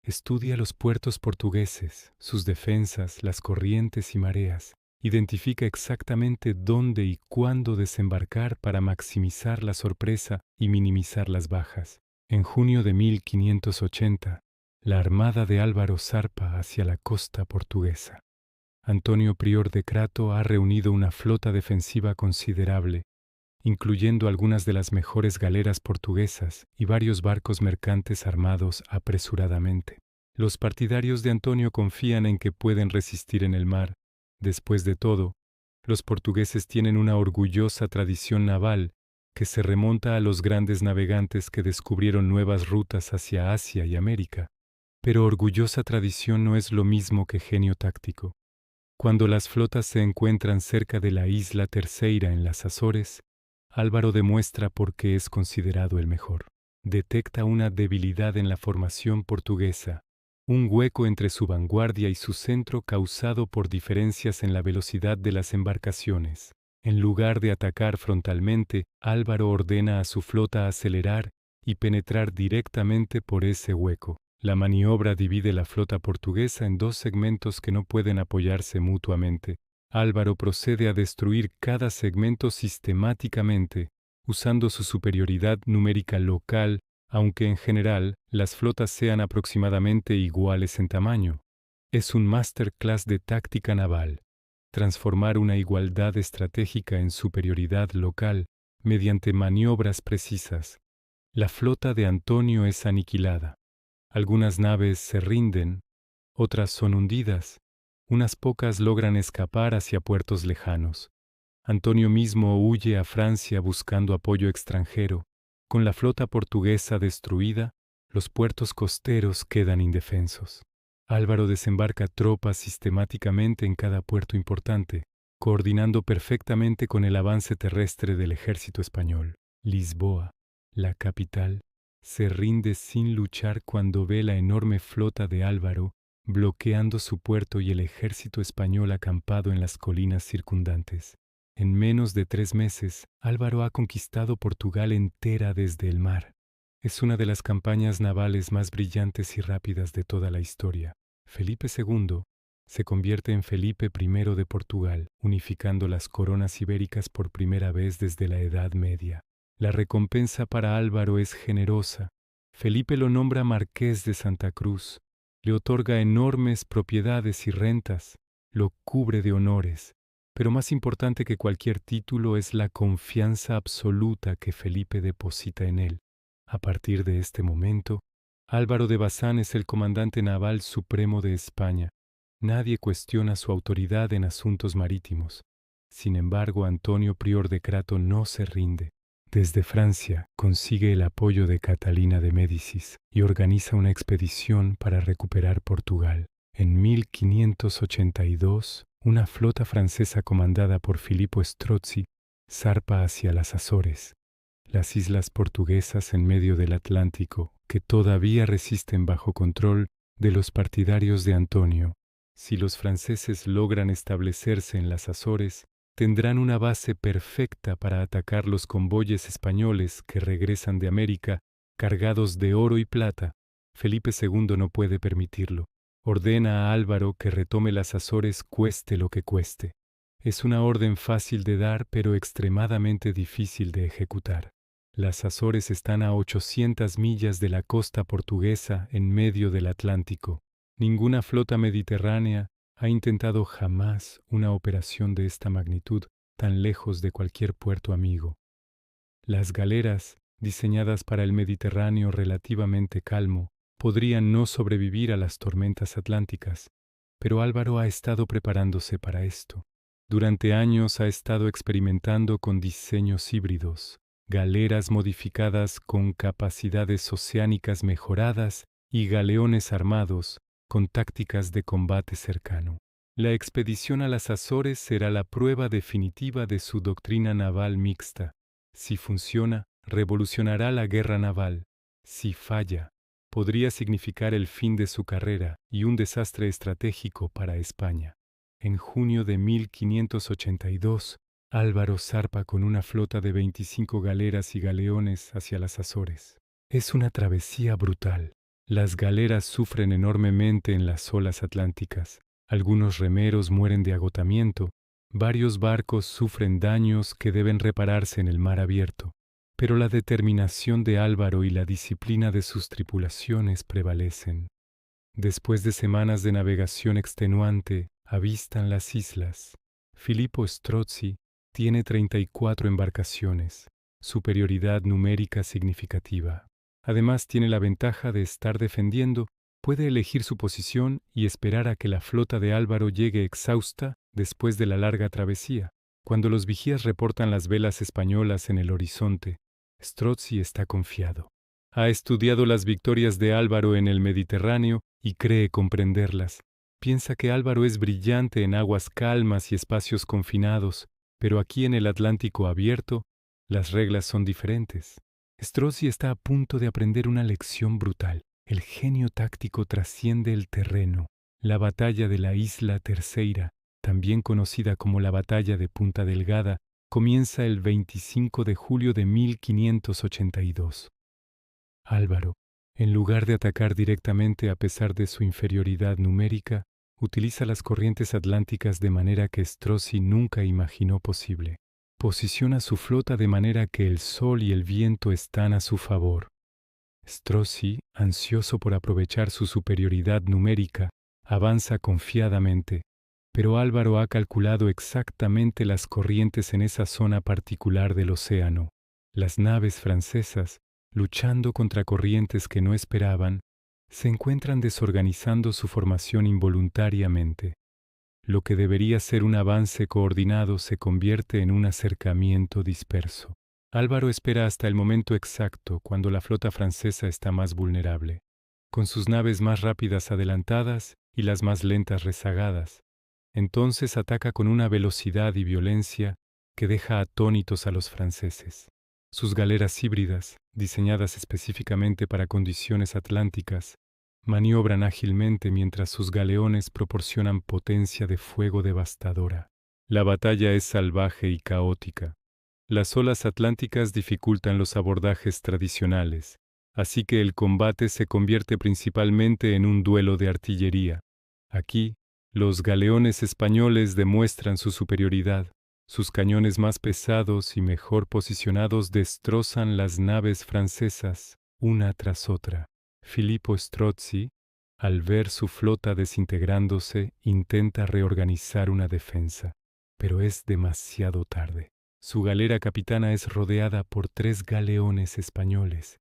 Estudia los puertos portugueses, sus defensas, las corrientes y mareas. Identifica exactamente dónde y cuándo desembarcar para maximizar la sorpresa y minimizar las bajas. En junio de 1580, la armada de Álvaro zarpa hacia la costa portuguesa. Antonio Prior de Crato ha reunido una flota defensiva considerable, incluyendo algunas de las mejores galeras portuguesas y varios barcos mercantes armados apresuradamente. Los partidarios de Antonio confían en que pueden resistir en el mar. Después de todo, los portugueses tienen una orgullosa tradición naval que se remonta a los grandes navegantes que descubrieron nuevas rutas hacia Asia y América. Pero orgullosa tradición no es lo mismo que genio táctico. Cuando las flotas se encuentran cerca de la isla Terceira en las Azores, Álvaro demuestra por qué es considerado el mejor. Detecta una debilidad en la formación portuguesa, un hueco entre su vanguardia y su centro causado por diferencias en la velocidad de las embarcaciones. En lugar de atacar frontalmente, Álvaro ordena a su flota acelerar y penetrar directamente por ese hueco. La maniobra divide la flota portuguesa en dos segmentos que no pueden apoyarse mutuamente. Álvaro procede a destruir cada segmento sistemáticamente, usando su superioridad numérica local, aunque en general las flotas sean aproximadamente iguales en tamaño. Es un masterclass de táctica naval. Transformar una igualdad estratégica en superioridad local mediante maniobras precisas. La flota de Antonio es aniquilada. Algunas naves se rinden, otras son hundidas, unas pocas logran escapar hacia puertos lejanos. Antonio mismo huye a Francia buscando apoyo extranjero. Con la flota portuguesa destruida, los puertos costeros quedan indefensos. Álvaro desembarca tropas sistemáticamente en cada puerto importante, coordinando perfectamente con el avance terrestre del ejército español. Lisboa, la capital, se rinde sin luchar cuando ve la enorme flota de Álvaro bloqueando su puerto y el ejército español acampado en las colinas circundantes. En menos de 3 meses, Álvaro ha conquistado Portugal entera desde el mar. Es una de las campañas navales más brillantes y rápidas de toda la historia. Felipe II se convierte en Felipe I de Portugal, unificando las coronas ibéricas por primera vez desde la Edad Media. La recompensa para Álvaro es generosa. Felipe lo nombra Marqués de Santa Cruz le otorga enormes propiedades y rentas, lo cubre de honores, pero más importante que cualquier título es la confianza absoluta que Felipe deposita en él. A partir de este momento, Álvaro de Bazán es el comandante naval supremo de España. Nadie cuestiona su autoridad en asuntos marítimos. Sin embargo, Antonio Prior de Crato no se rinde. Desde Francia consigue el apoyo de Catalina de Médicis y organiza una expedición para recuperar Portugal. En 1582, una flota francesa comandada por Filippo Strozzi zarpa hacia las Azores, las islas portuguesas en medio del Atlántico, que todavía resisten bajo control de los partidarios de Antonio. Si los franceses logran establecerse en las Azores, tendrán una base perfecta para atacar los convoyes españoles que regresan de América cargados de oro y plata. Felipe II no puede permitirlo. Ordena a Álvaro que retome las Azores cueste lo que cueste. Es una orden fácil de dar, pero extremadamente difícil de ejecutar. Las Azores están a 800 millas de la costa portuguesa en medio del Atlántico. Ninguna flota mediterránea ha intentado jamás una operación de esta magnitud tan lejos de cualquier puerto amigo. Las galeras, diseñadas para el Mediterráneo relativamente calmo, podrían no sobrevivir a las tormentas atlánticas, pero Álvaro ha estado preparándose para esto. Durante años ha estado experimentando con diseños híbridos, galeras modificadas con capacidades oceánicas mejoradas y galeones armados con tácticas de combate cercano. La expedición a las Azores será la prueba definitiva de su doctrina naval mixta. Si funciona, revolucionará la guerra naval. Si falla, podría significar el fin de su carrera y un desastre estratégico para España. En junio de 1582, Álvaro zarpa con una flota de 25 galeras y galeones hacia las Azores. Es una travesía brutal. Las galeras sufren enormemente en las olas atlánticas. Algunos remeros mueren de agotamiento. Varios barcos sufren daños que deben repararse en el mar abierto. Pero la determinación de Álvaro y la disciplina de sus tripulaciones prevalecen. Después de semanas de navegación extenuante, avistan las islas. Filippo Strozzi tiene 34 embarcaciones, superioridad numérica significativa. Además, tiene la ventaja de estar defendiendo, puede elegir su posición y esperar a que la flota de Álvaro llegue exhausta después de la larga travesía. Cuando los vigías reportan las velas españolas en el horizonte, Strozzi está confiado. Ha estudiado las victorias de Álvaro en el Mediterráneo y cree comprenderlas. Piensa que Álvaro es brillante en aguas calmas y espacios confinados, pero aquí en el Atlántico abierto, las reglas son diferentes. Strozzi está a punto de aprender una lección brutal. El genio táctico trasciende el terreno. La batalla de la Isla Terceira, también conocida como la batalla de Punta Delgada, comienza el 25 de julio de 1582. Álvaro, en lugar de atacar directamente a pesar de su inferioridad numérica, utiliza las corrientes atlánticas de manera que Strozzi nunca imaginó posible. Posiciona su flota de manera que el sol y el viento están a su favor. Strozzi, ansioso por aprovechar su superioridad numérica, avanza confiadamente, pero Álvaro ha calculado exactamente las corrientes en esa zona particular del océano. Las naves francesas, luchando contra corrientes que no esperaban, se encuentran desorganizando su formación involuntariamente. Lo que debería ser un avance coordinado se convierte en un acercamiento disperso. Álvaro espera hasta el momento exacto cuando la flota francesa está más vulnerable, con sus naves más rápidas adelantadas y las más lentas rezagadas. Entonces ataca con una velocidad y violencia que deja atónitos a los franceses. Sus galeras híbridas, diseñadas específicamente para condiciones atlánticas, maniobran ágilmente mientras sus galeones proporcionan potencia de fuego devastadora. La batalla es salvaje y caótica. Las olas atlánticas dificultan los abordajes tradicionales, así que el combate se convierte principalmente en un duelo de artillería. Aquí, los galeones españoles demuestran su superioridad. Sus cañones más pesados y mejor posicionados destrozan las naves francesas una tras otra. Filippo Strozzi, Al ver su flota desintegrándose, intenta reorganizar una defensa, pero es demasiado tarde. Su galera capitana es rodeada por 3 galeones españoles.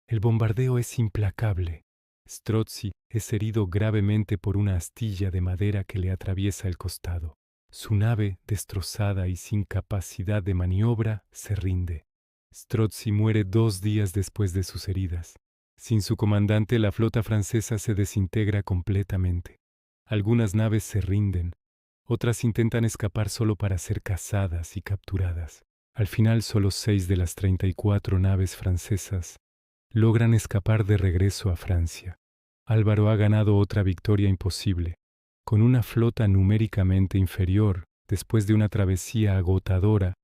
El bombardeo es implacable. Strozzi es herido gravemente por una astilla de madera que le atraviesa el costado. Su nave, destrozada y sin capacidad de maniobra, se rinde. Strozzi muere 2 días después de sus heridas. Sin su comandante, la flota francesa se desintegra completamente. Algunas naves se rinden, otras intentan escapar solo para ser cazadas y capturadas. Al final, solo 6 de las 34 naves francesas logran escapar de regreso a Francia. Álvaro ha ganado otra victoria imposible. Con una flota numéricamente inferior, después de una travesía agotadora,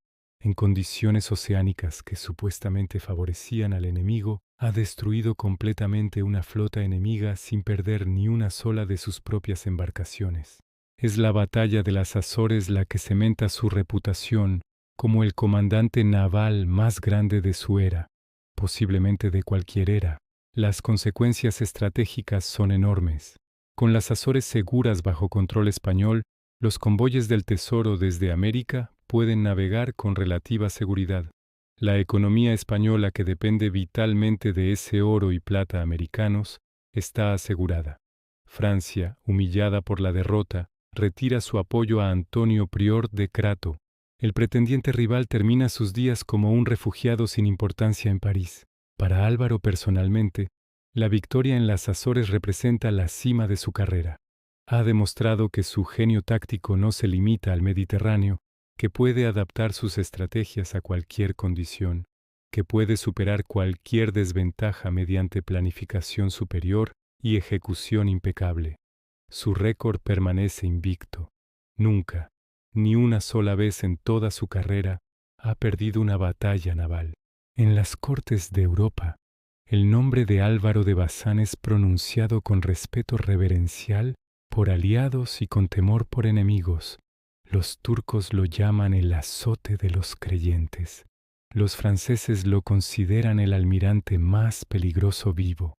en condiciones oceánicas que supuestamente favorecían al enemigo, ha destruido completamente una flota enemiga sin perder ni una sola de sus propias embarcaciones. Es la batalla de las Azores la que cementa su reputación como el comandante naval más grande de su era, posiblemente de cualquier era. Las consecuencias estratégicas son enormes. Con las Azores seguras bajo control español, los convoyes del tesoro desde América pueden navegar con relativa seguridad. La economía española, que depende vitalmente de ese oro y plata americanos, está asegurada. Francia, humillada por la derrota, retira su apoyo a Antonio Prior de Crato. El pretendiente rival termina sus días como un refugiado sin importancia en París. Para Álvaro personalmente, la victoria en las Azores representa la cima de su carrera. Ha demostrado que su genio táctico no se limita al Mediterráneo, que puede adaptar sus estrategias a cualquier condición, que puede superar cualquier desventaja mediante planificación superior y ejecución impecable. Su récord permanece invicto. Nunca, ni una sola vez en toda su carrera, ha perdido una batalla naval. En las cortes de Europa, el nombre de Álvaro de Bazán es pronunciado con respeto reverencial por aliados y con temor por enemigos. Los turcos lo llaman el azote de los creyentes. Los franceses lo consideran el almirante más peligroso vivo.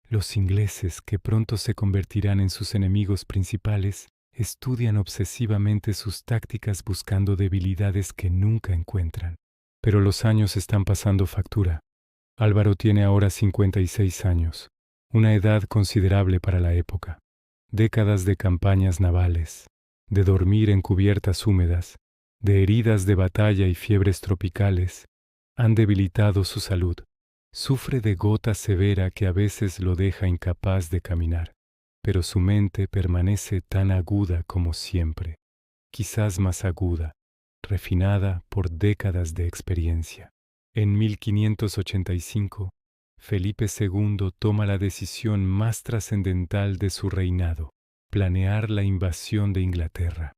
Los ingleses, que pronto se convertirán en sus enemigos principales, estudian obsesivamente sus tácticas buscando debilidades que nunca encuentran. Pero los años están pasando factura. Álvaro tiene ahora 56 años, una edad considerable para la época. Décadas de campañas navales, de dormir en cubiertas húmedas, de heridas de batalla y fiebres tropicales, han debilitado su salud. Sufre de gota severa que a veces lo deja incapaz de caminar, pero su mente permanece tan aguda como siempre, quizás más aguda, refinada por décadas de experiencia. En 1585, Felipe II toma la decisión más trascendental de su reinado: planear la invasión de Inglaterra.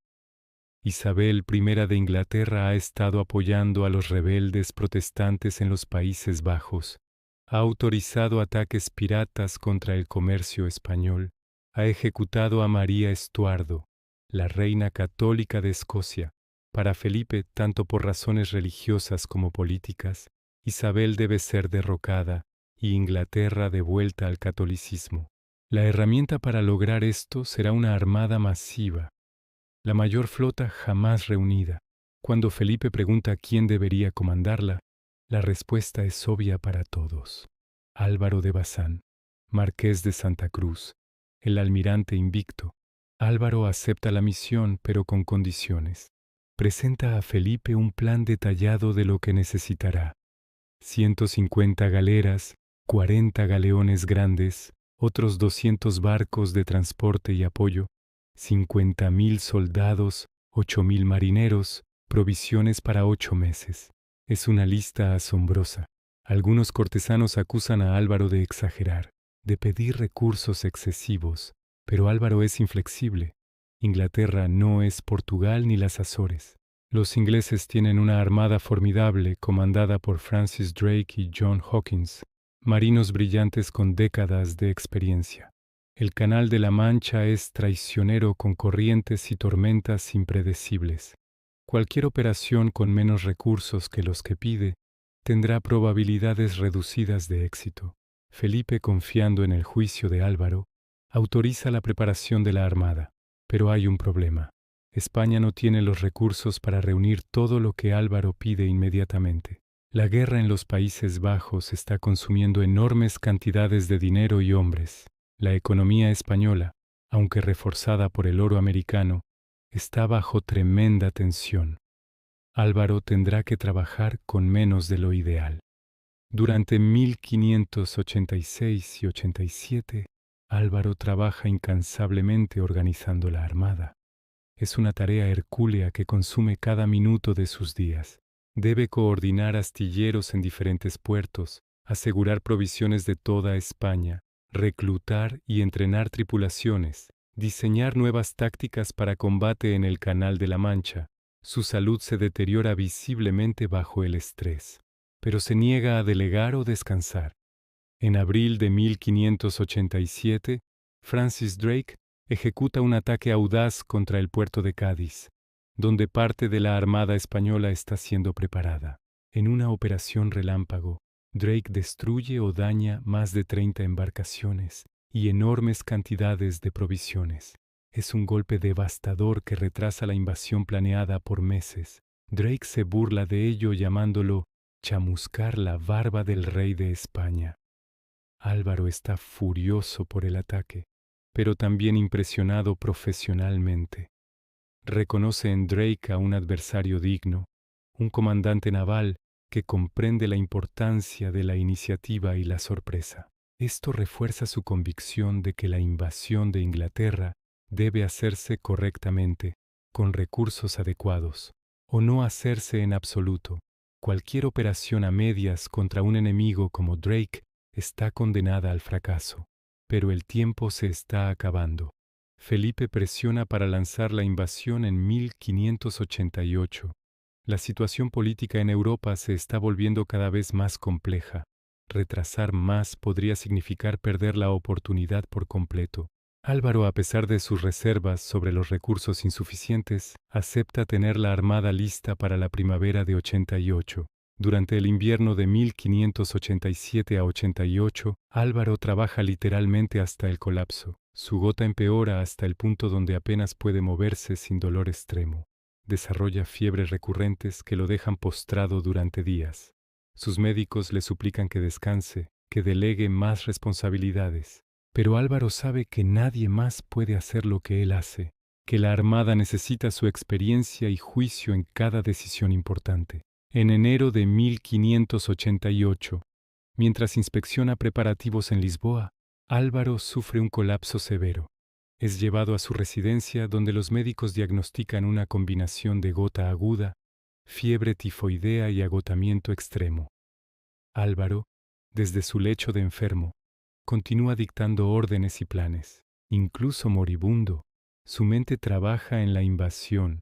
Isabel I de Inglaterra ha estado apoyando a los rebeldes protestantes en los Países Bajos, ha autorizado ataques piratas contra el comercio español, ha ejecutado a María Estuardo, la reina católica de Escocia. Para Felipe, tanto por razones religiosas como políticas, Isabel debe ser derrocada y Inglaterra devuelta al catolicismo. La herramienta para lograr esto será una armada masiva, la mayor flota jamás reunida. Cuando Felipe pregunta quién debería comandarla, la respuesta es obvia para todos: Álvaro de Bazán, marqués de Santa Cruz, el almirante invicto. Álvaro acepta la misión, pero con condiciones. Presenta a Felipe un plan detallado de lo que necesitará: 150 galeras, 40 galeones grandes, otros 200 barcos de transporte y apoyo, 50.000 soldados, 8.000 marineros, provisiones para 8 meses. Es una lista asombrosa. Algunos cortesanos acusan a Álvaro de exagerar, de pedir recursos excesivos, pero Álvaro es inflexible. Inglaterra no es Portugal ni las Azores. Los ingleses tienen una armada formidable comandada por Francis Drake y John Hawkins, marinos brillantes con décadas de experiencia. El Canal de la Mancha es traicionero con corrientes y tormentas impredecibles. Cualquier operación con menos recursos que los que pide tendrá probabilidades reducidas de éxito. Felipe, confiando en el juicio de Álvaro, autoriza la preparación de la armada. Pero hay un problema. España no tiene los recursos para reunir todo lo que Álvaro pide inmediatamente. La guerra en los Países Bajos está consumiendo enormes cantidades de dinero y hombres. La economía española, aunque reforzada por el oro americano, está bajo tremenda tensión. Álvaro tendrá que trabajar con menos de lo ideal. Durante 1586 y 87, Álvaro trabaja incansablemente organizando la armada. Es una tarea hercúlea que consume cada minuto de sus días. Debe coordinar astilleros en diferentes puertos, asegurar provisiones de toda España, reclutar y entrenar tripulaciones, diseñar nuevas tácticas para combate en el Canal de la Mancha. Su salud se deteriora visiblemente bajo el estrés, pero se niega a delegar o descansar. En abril de 1587, Francis Drake ejecuta un ataque audaz contra el puerto de Cádiz, donde parte de la Armada española está siendo preparada. En una operación relámpago, Drake destruye o daña más de 30 embarcaciones y enormes cantidades de provisiones. Es un golpe devastador que retrasa la invasión planeada por meses. Drake se burla de ello llamándolo chamuscar la barba del rey de España. Álvaro está furioso por el ataque, pero también impresionado profesionalmente. Reconoce en Drake a un adversario digno, un comandante naval que comprende la importancia de la iniciativa y la sorpresa. Esto refuerza su convicción de que la invasión de Inglaterra debe hacerse correctamente, con recursos adecuados, o no hacerse en absoluto. Cualquier operación a medias contra un enemigo como Drake está condenada al fracaso. Pero el tiempo se está acabando. Felipe presiona para lanzar la invasión en 1588. La situación política en Europa se está volviendo cada vez más compleja. Retrasar más podría significar perder la oportunidad por completo. Álvaro, a pesar de sus reservas sobre los recursos insuficientes, acepta tener la armada lista para la primavera de 88. Durante el invierno de 1587 a 88, Álvaro trabaja literalmente hasta el colapso. Su gota empeora hasta el punto donde apenas puede moverse sin dolor extremo. Desarrolla fiebres recurrentes que lo dejan postrado durante días. Sus médicos le suplican que descanse, que delegue más responsabilidades. Pero Álvaro sabe que nadie más puede hacer lo que él hace, que la armada necesita su experiencia y juicio en cada decisión importante. En enero de 1588, mientras inspecciona preparativos en Lisboa, Álvaro sufre un colapso severo. Es llevado a su residencia donde los médicos diagnostican una combinación de gota aguda, fiebre tifoidea y agotamiento extremo. Álvaro, desde su lecho de enfermo, continúa dictando órdenes y planes. Incluso moribundo, su mente trabaja en la invasión,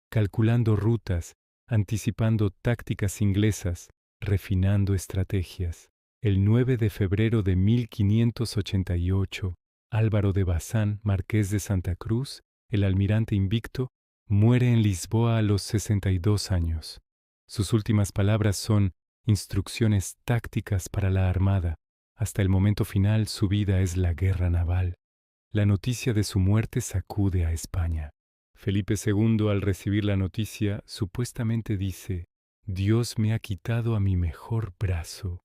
calculando rutas, anticipando tácticas inglesas, refinando estrategias. El 9 de febrero de 1588, Álvaro de Bazán, marqués de Santa Cruz, el almirante invicto, muere en Lisboa a los 62 años. Sus últimas palabras son instrucciones tácticas para la armada. Hasta el momento final su vida es la guerra naval. La noticia de su muerte sacude a España. Felipe II, al recibir la noticia, supuestamente dice: «Dios me ha quitado a mi mejor brazo».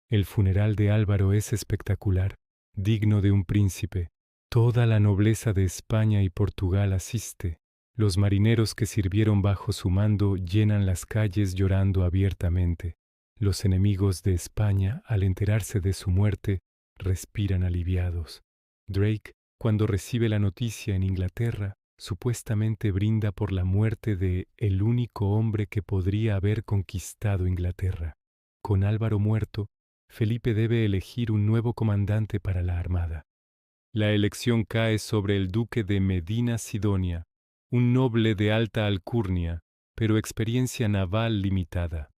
El funeral de Álvaro es espectacular, digno de un príncipe. Toda la nobleza de España y Portugal asiste. Los marineros que sirvieron bajo su mando llenan las calles llorando abiertamente. Los enemigos de España, al enterarse de su muerte, respiran aliviados. Drake, cuando recibe la noticia en Inglaterra, supuestamente brinda por la muerte de el único hombre que podría haber conquistado Inglaterra. Con Álvaro muerto, Felipe debe elegir un nuevo comandante para la armada. La elección cae sobre el duque de Medina Sidonia, un noble de alta alcurnia, pero experiencia naval limitada.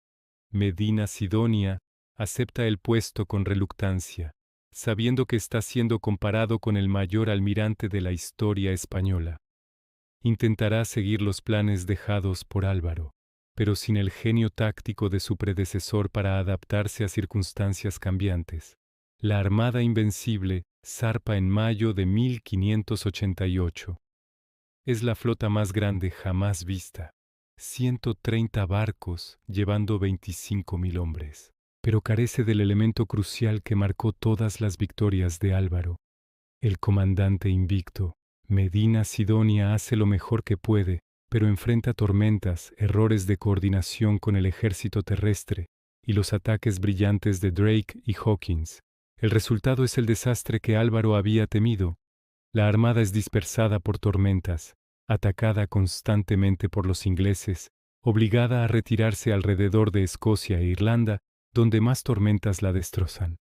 Medina Sidonia acepta el puesto con reluctancia, sabiendo que está siendo comparado con el mayor almirante de la historia española. Intentará seguir los planes dejados por Álvaro, pero sin el genio táctico de su predecesor para adaptarse a circunstancias cambiantes. La Armada Invencible zarpa en mayo de 1588. Es la flota más grande jamás vista. 130 barcos llevando 25.000 hombres. Pero carece del elemento crucial que marcó todas las victorias de Álvaro. El comandante invicto. Medina Sidonia hace lo mejor que puede, pero enfrenta tormentas, errores de coordinación con el ejército terrestre y los ataques brillantes de Drake y Hawkins. El resultado es el desastre que Álvaro había temido. La armada es dispersada por tormentas, atacada constantemente por los ingleses, obligada a retirarse alrededor de Escocia e Irlanda, donde más tormentas la destrozan.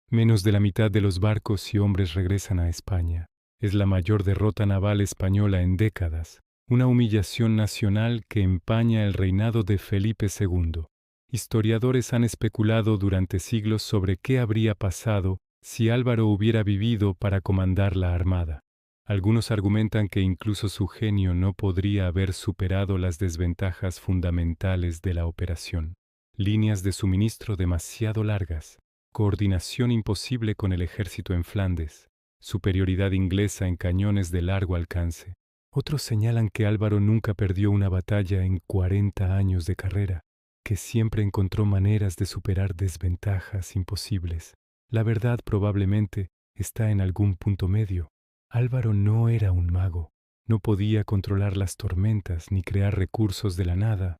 Menos de la mitad de los barcos y hombres regresan a España. Es la mayor derrota naval española en décadas, una humillación nacional que empaña el reinado de Felipe II. Historiadores han especulado durante siglos sobre qué habría pasado si Álvaro hubiera vivido para comandar la armada. Algunos argumentan que incluso su genio no podría haber superado las desventajas fundamentales de la operación. Líneas de suministro demasiado largas, coordinación imposible con el ejército en Flandes, superioridad inglesa en cañones de largo alcance. Otros señalan que Álvaro nunca perdió una batalla en 40 años de carrera, que siempre encontró maneras de superar desventajas imposibles. La verdad probablemente está en algún punto medio. Álvaro no era un mago, no podía controlar las tormentas ni crear recursos de la nada,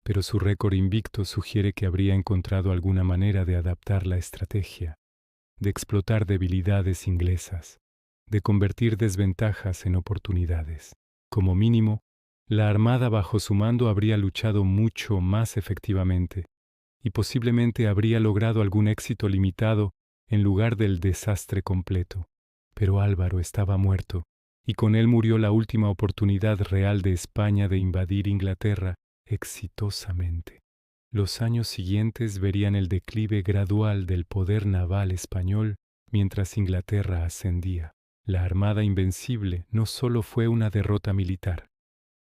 pero su récord invicto sugiere que habría encontrado alguna manera de adaptar la estrategia, de explotar debilidades inglesas, de convertir desventajas en oportunidades. Como mínimo, la armada bajo su mando habría luchado mucho más efectivamente, y posiblemente habría logrado algún éxito limitado en lugar del desastre completo. Pero Álvaro estaba muerto, y con él murió la última oportunidad real de España de invadir Inglaterra exitosamente. Los años siguientes verían el declive gradual del poder naval español mientras Inglaterra ascendía. La Armada Invencible no solo fue una derrota militar,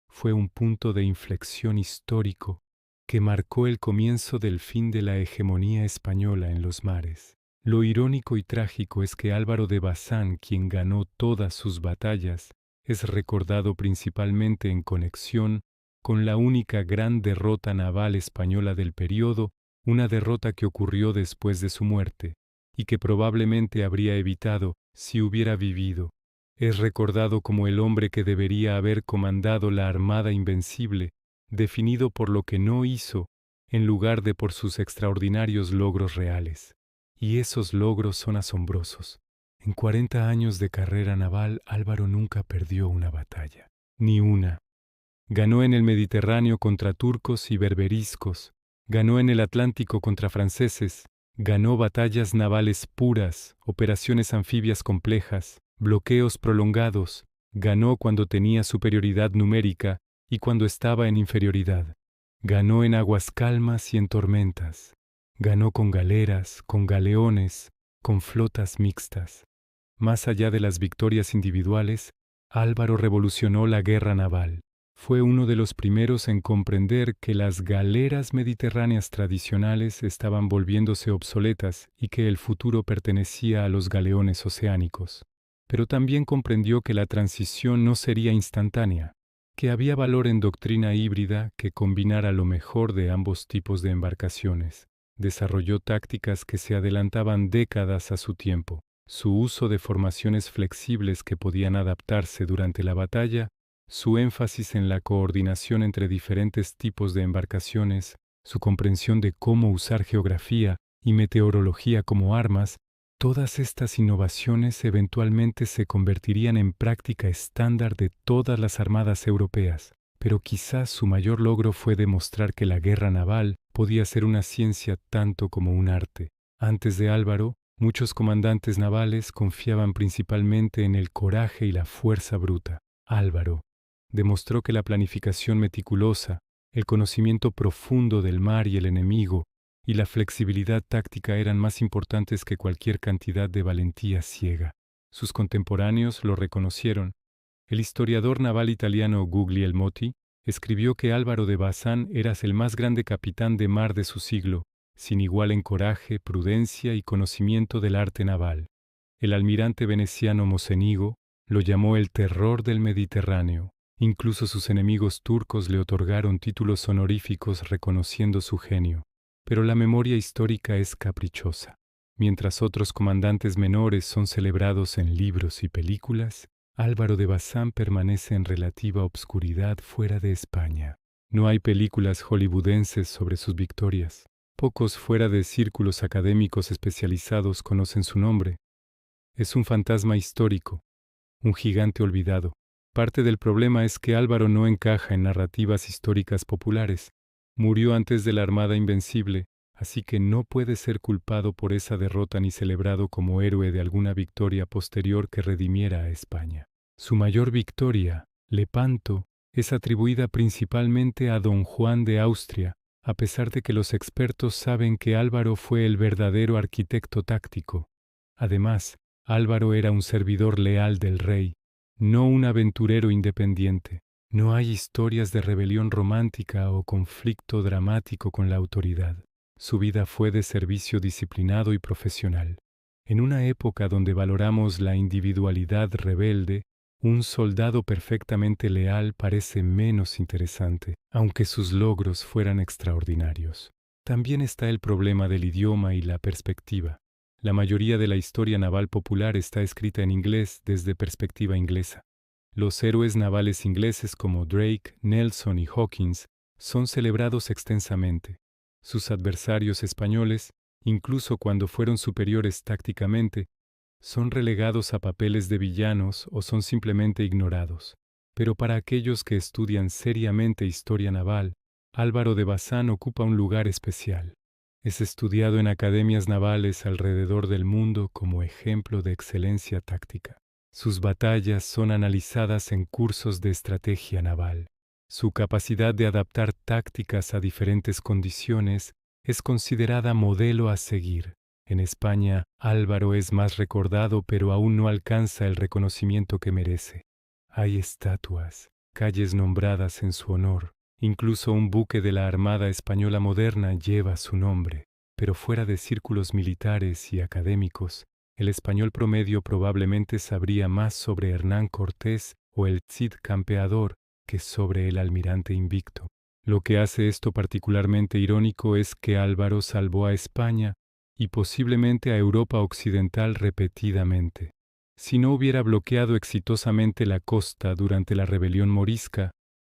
fue un punto de inflexión histórico que marcó el comienzo del fin de la hegemonía española en los mares. Lo irónico y trágico es que Álvaro de Bazán, quien ganó todas sus batallas, es recordado principalmente en conexión con la única gran derrota naval española del período, una derrota que ocurrió después de su muerte, y que probablemente habría evitado si hubiera vivido. Es recordado como el hombre que debería haber comandado la Armada Invencible, definido por lo que no hizo, en lugar de por sus extraordinarios logros reales. Y esos logros son asombrosos. En 40 años de carrera naval, Álvaro nunca perdió una batalla. Ni una. Ganó en el Mediterráneo contra turcos y berberiscos. Ganó en el Atlántico contra franceses. Ganó batallas navales puras, operaciones anfibias complejas, bloqueos prolongados. Ganó cuando tenía superioridad numérica y cuando estaba en inferioridad. Ganó en aguas calmas y en tormentas. Ganó con galeras, con galeones, con flotas mixtas. Más allá de las victorias individuales, Álvaro revolucionó la guerra naval. Fue uno de los primeros en comprender que las galeras mediterráneas tradicionales estaban volviéndose obsoletas y que el futuro pertenecía a los galeones oceánicos. Pero también comprendió que la transición no sería instantánea, que había valor en doctrina híbrida que combinara lo mejor de ambos tipos de embarcaciones. Desarrolló tácticas que se adelantaban décadas a su tiempo. Su uso de formaciones flexibles que podían adaptarse durante la batalla, su énfasis en la coordinación entre diferentes tipos de embarcaciones, su comprensión de cómo usar geografía y meteorología como armas, todas estas innovaciones eventualmente se convertirían en práctica estándar de todas las armadas europeas. Pero quizás su mayor logro fue demostrar que la guerra naval podía ser una ciencia tanto como un arte. Antes de Álvaro, muchos comandantes navales confiaban principalmente en el coraje y la fuerza bruta. Álvaro demostró que la planificación meticulosa, el conocimiento profundo del mar y el enemigo, y la flexibilidad táctica eran más importantes que cualquier cantidad de valentía ciega. Sus contemporáneos lo reconocieron. El historiador naval italiano Guglielmotti escribió que Álvaro de Bazán era el más grande capitán de mar de su siglo, sin igual en coraje, prudencia y conocimiento del arte naval. El almirante veneciano Mocenigo lo llamó el terror del Mediterráneo. Incluso sus enemigos turcos le otorgaron títulos honoríficos reconociendo su genio. Pero la memoria histórica es caprichosa. Mientras otros comandantes menores son celebrados en libros y películas, Álvaro de Bazán permanece en relativa obscuridad fuera de España. No hay películas hollywoodenses sobre sus victorias. Pocos fuera de círculos académicos especializados conocen su nombre. Es un fantasma histórico, un gigante olvidado. Parte del problema es que Álvaro no encaja en narrativas históricas populares. Murió antes de la Armada Invencible, así que no puede ser culpado por esa derrota ni celebrado como héroe de alguna victoria posterior que redimiera a España. Su mayor victoria, Lepanto, es atribuida principalmente a don Juan de Austria, a pesar de que los expertos saben que Álvaro fue el verdadero arquitecto táctico. Además, Álvaro era un servidor leal del rey, no un aventurero independiente. No hay historias de rebelión romántica o conflicto dramático con la autoridad. Su vida fue de servicio disciplinado y profesional. En una época donde valoramos la individualidad rebelde, un soldado perfectamente leal parece menos interesante, aunque sus logros fueran extraordinarios. También está el problema del idioma y la perspectiva. La mayoría de la historia naval popular está escrita en inglés desde perspectiva inglesa. Los héroes navales ingleses como Drake, Nelson y Hawkins son celebrados extensamente. Sus adversarios españoles, incluso cuando fueron superiores tácticamente, son relegados a papeles de villanos o son simplemente ignorados. Pero para aquellos que estudian seriamente historia naval, Álvaro de Bazán ocupa un lugar especial. Es estudiado en academias navales alrededor del mundo como ejemplo de excelencia táctica. Sus batallas son analizadas en cursos de estrategia naval. Su capacidad de adaptar tácticas a diferentes condiciones es considerada modelo a seguir. En España, Álvaro es más recordado, pero aún no alcanza el reconocimiento que merece. Hay estatuas, calles nombradas en su honor. Incluso un buque de la Armada Española moderna lleva su nombre. Pero fuera de círculos militares y académicos, el español promedio probablemente sabría más sobre Hernán Cortés o el Cid Campeador que sobre el almirante invicto. Lo que hace esto particularmente irónico es que Álvaro salvó a España y posiblemente a Europa Occidental repetidamente. Si no hubiera bloqueado exitosamente la costa durante la rebelión morisca,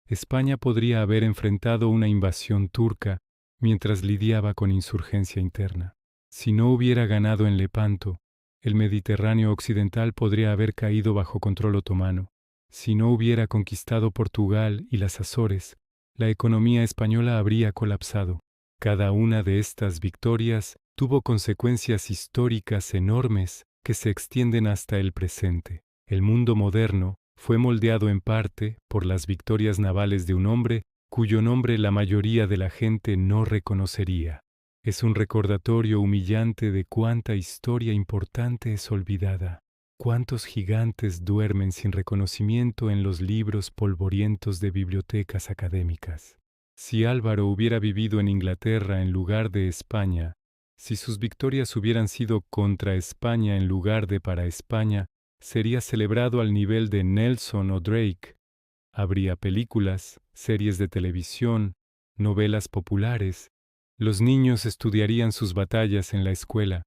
España podría haber enfrentado una invasión turca mientras lidiaba con insurgencia interna. Si no hubiera ganado en Lepanto, el Mediterráneo occidental podría haber caído bajo control otomano. Si no hubiera conquistado Portugal y las Azores, la economía española habría colapsado. Cada una de estas victorias tuvo consecuencias históricas enormes que se extienden hasta el presente. El mundo moderno fue moldeado en parte por las victorias navales de un hombre cuyo nombre la mayoría de la gente no reconocería. Es un recordatorio humillante de cuánta historia importante es olvidada, cuántos gigantes duermen sin reconocimiento en los libros polvorientos de bibliotecas académicas. Si Álvaro hubiera vivido en Inglaterra en lugar de España, si sus victorias hubieran sido contra España en lugar de para España, sería celebrado al nivel de Nelson o Drake. Habría películas, series de televisión, novelas populares. Los niños estudiarían sus batallas en la escuela,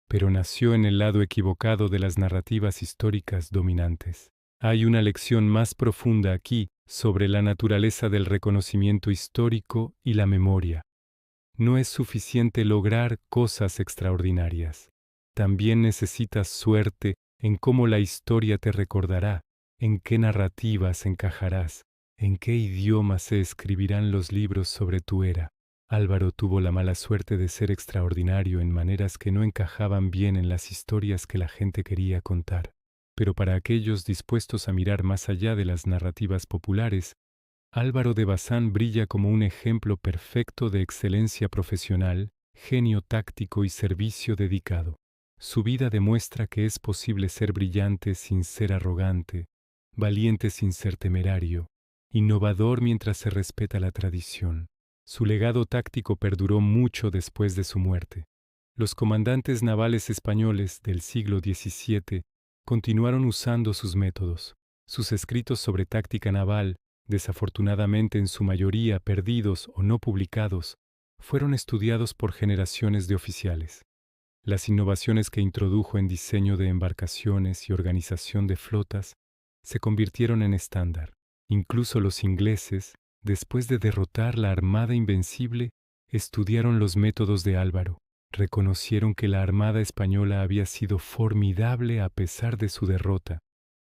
pero nació en el lado equivocado de las narrativas históricas dominantes. Hay una lección más profunda aquí sobre la naturaleza del reconocimiento histórico y la memoria. No es suficiente lograr cosas extraordinarias. También necesitas suerte en cómo la historia te recordará, en qué narrativas encajarás, en qué idioma se escribirán los libros sobre tu era. Álvaro tuvo la mala suerte de ser extraordinario en maneras que no encajaban bien en las historias que la gente quería contar. Pero para aquellos dispuestos a mirar más allá de las narrativas populares, Álvaro de Bazán brilla como un ejemplo perfecto de excelencia profesional, genio táctico y servicio dedicado. Su vida demuestra que es posible ser brillante sin ser arrogante, valiente sin ser temerario, innovador mientras se respeta la tradición. Su legado táctico perduró mucho después de su muerte. Los comandantes navales españoles del siglo XVII continuaron usando sus métodos. Sus escritos sobre táctica naval, desafortunadamente en su mayoría perdidos o no publicados, fueron estudiados por generaciones de oficiales. Las innovaciones que introdujo en diseño de embarcaciones y organización de flotas se convirtieron en estándar. Incluso los ingleses, después de derrotar la Armada Invencible, estudiaron los métodos de Álvaro. Reconocieron que la Armada española había sido formidable a pesar de su derrota,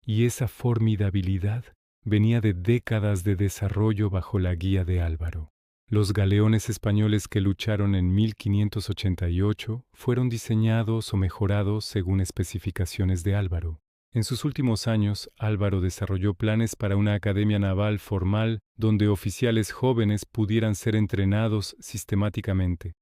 y esa formidabilidad venía de décadas de desarrollo bajo la guía de Álvaro. Los galeones españoles que lucharon en 1588 fueron diseñados o mejorados según especificaciones de Álvaro. En sus últimos años, Álvaro desarrolló planes para una academia naval formal donde oficiales jóvenes pudieran ser entrenados sistemáticamente.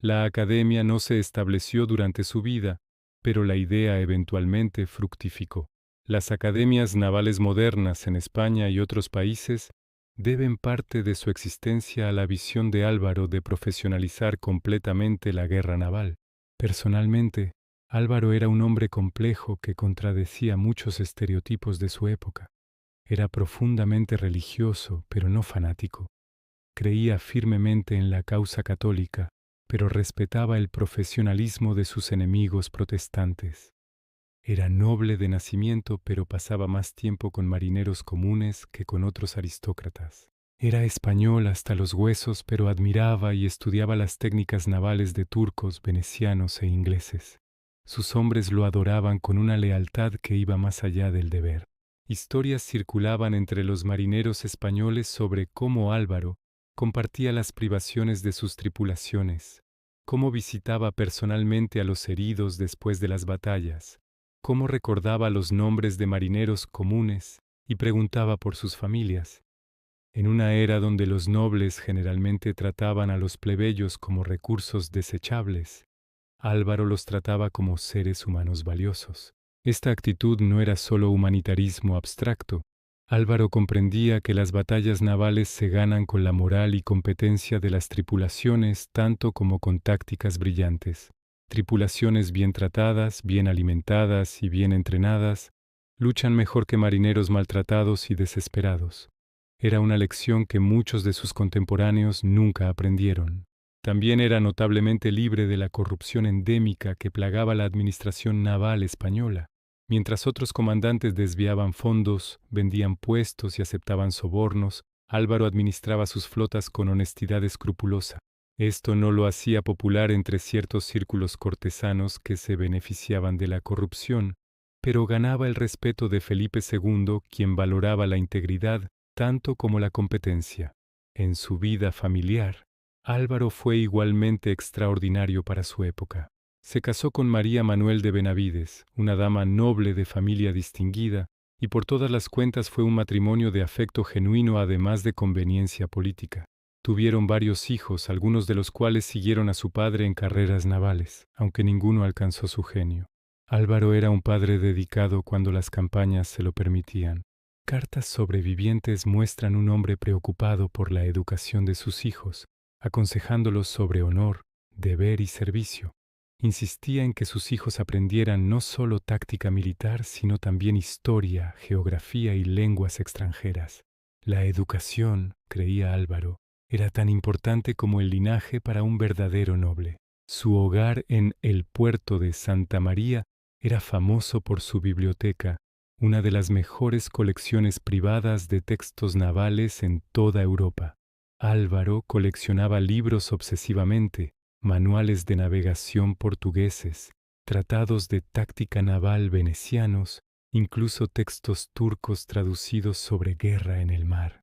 La academia no se estableció durante su vida, pero la idea eventualmente fructificó. Las academias navales modernas en España y otros países deben parte de su existencia a la visión de Álvaro de profesionalizar completamente la guerra naval. Personalmente, Álvaro era un hombre complejo que contradecía muchos estereotipos de su época. Era profundamente religioso, pero no fanático. Creía firmemente en la causa católica, pero respetaba el profesionalismo de sus enemigos protestantes. Era noble de nacimiento, pero pasaba más tiempo con marineros comunes que con otros aristócratas. Era español hasta los huesos, pero admiraba y estudiaba las técnicas navales de turcos, venecianos e ingleses. Sus hombres lo adoraban con una lealtad que iba más allá del deber. Historias circulaban entre los marineros españoles sobre cómo Álvaro compartía las privaciones de sus tripulaciones, cómo visitaba personalmente a los heridos después de las batallas, cómo recordaba los nombres de marineros comunes y preguntaba por sus familias. En una era donde los nobles generalmente trataban a los plebeyos como recursos desechables, Álvaro los trataba como seres humanos valiosos. Esta actitud no era solo humanitarismo abstracto. Álvaro comprendía que las batallas navales se ganan con la moral y competencia de las tripulaciones tanto como con tácticas brillantes. Tripulaciones bien tratadas, bien alimentadas y bien entrenadas luchan mejor que marineros maltratados y desesperados. Era una lección que muchos de sus contemporáneos nunca aprendieron. También era notablemente libre de la corrupción endémica que plagaba la administración naval española. Mientras otros comandantes desviaban fondos, vendían puestos y aceptaban sobornos, Álvaro administraba sus flotas con honestidad escrupulosa. Esto no lo hacía popular entre ciertos círculos cortesanos que se beneficiaban de la corrupción, pero ganaba el respeto de Felipe II, quien valoraba la integridad tanto como la competencia. En su vida familiar, Álvaro fue igualmente extraordinario para su época. Se casó con María Manuel de Benavides, una dama noble de familia distinguida, y por todas las cuentas fue un matrimonio de afecto genuino además de conveniencia política. Tuvieron varios hijos, algunos de los cuales siguieron a su padre en carreras navales, aunque ninguno alcanzó su genio. Álvaro era un padre dedicado cuando las campañas se lo permitían. Cartas sobrevivientes muestran un hombre preocupado por la educación de sus hijos, aconsejándolos sobre honor, deber y servicio. Insistía en que sus hijos aprendieran no solo táctica militar, sino también historia, geografía y lenguas extranjeras. La educación, creía Álvaro, era tan importante como el linaje para un verdadero noble. Su hogar en el puerto de Santa María era famoso por su biblioteca, una de las mejores colecciones privadas de textos navales en toda Europa. Álvaro coleccionaba libros obsesivamente, manuales de navegación portugueses, tratados de táctica naval venecianos, incluso textos turcos traducidos sobre guerra en el mar.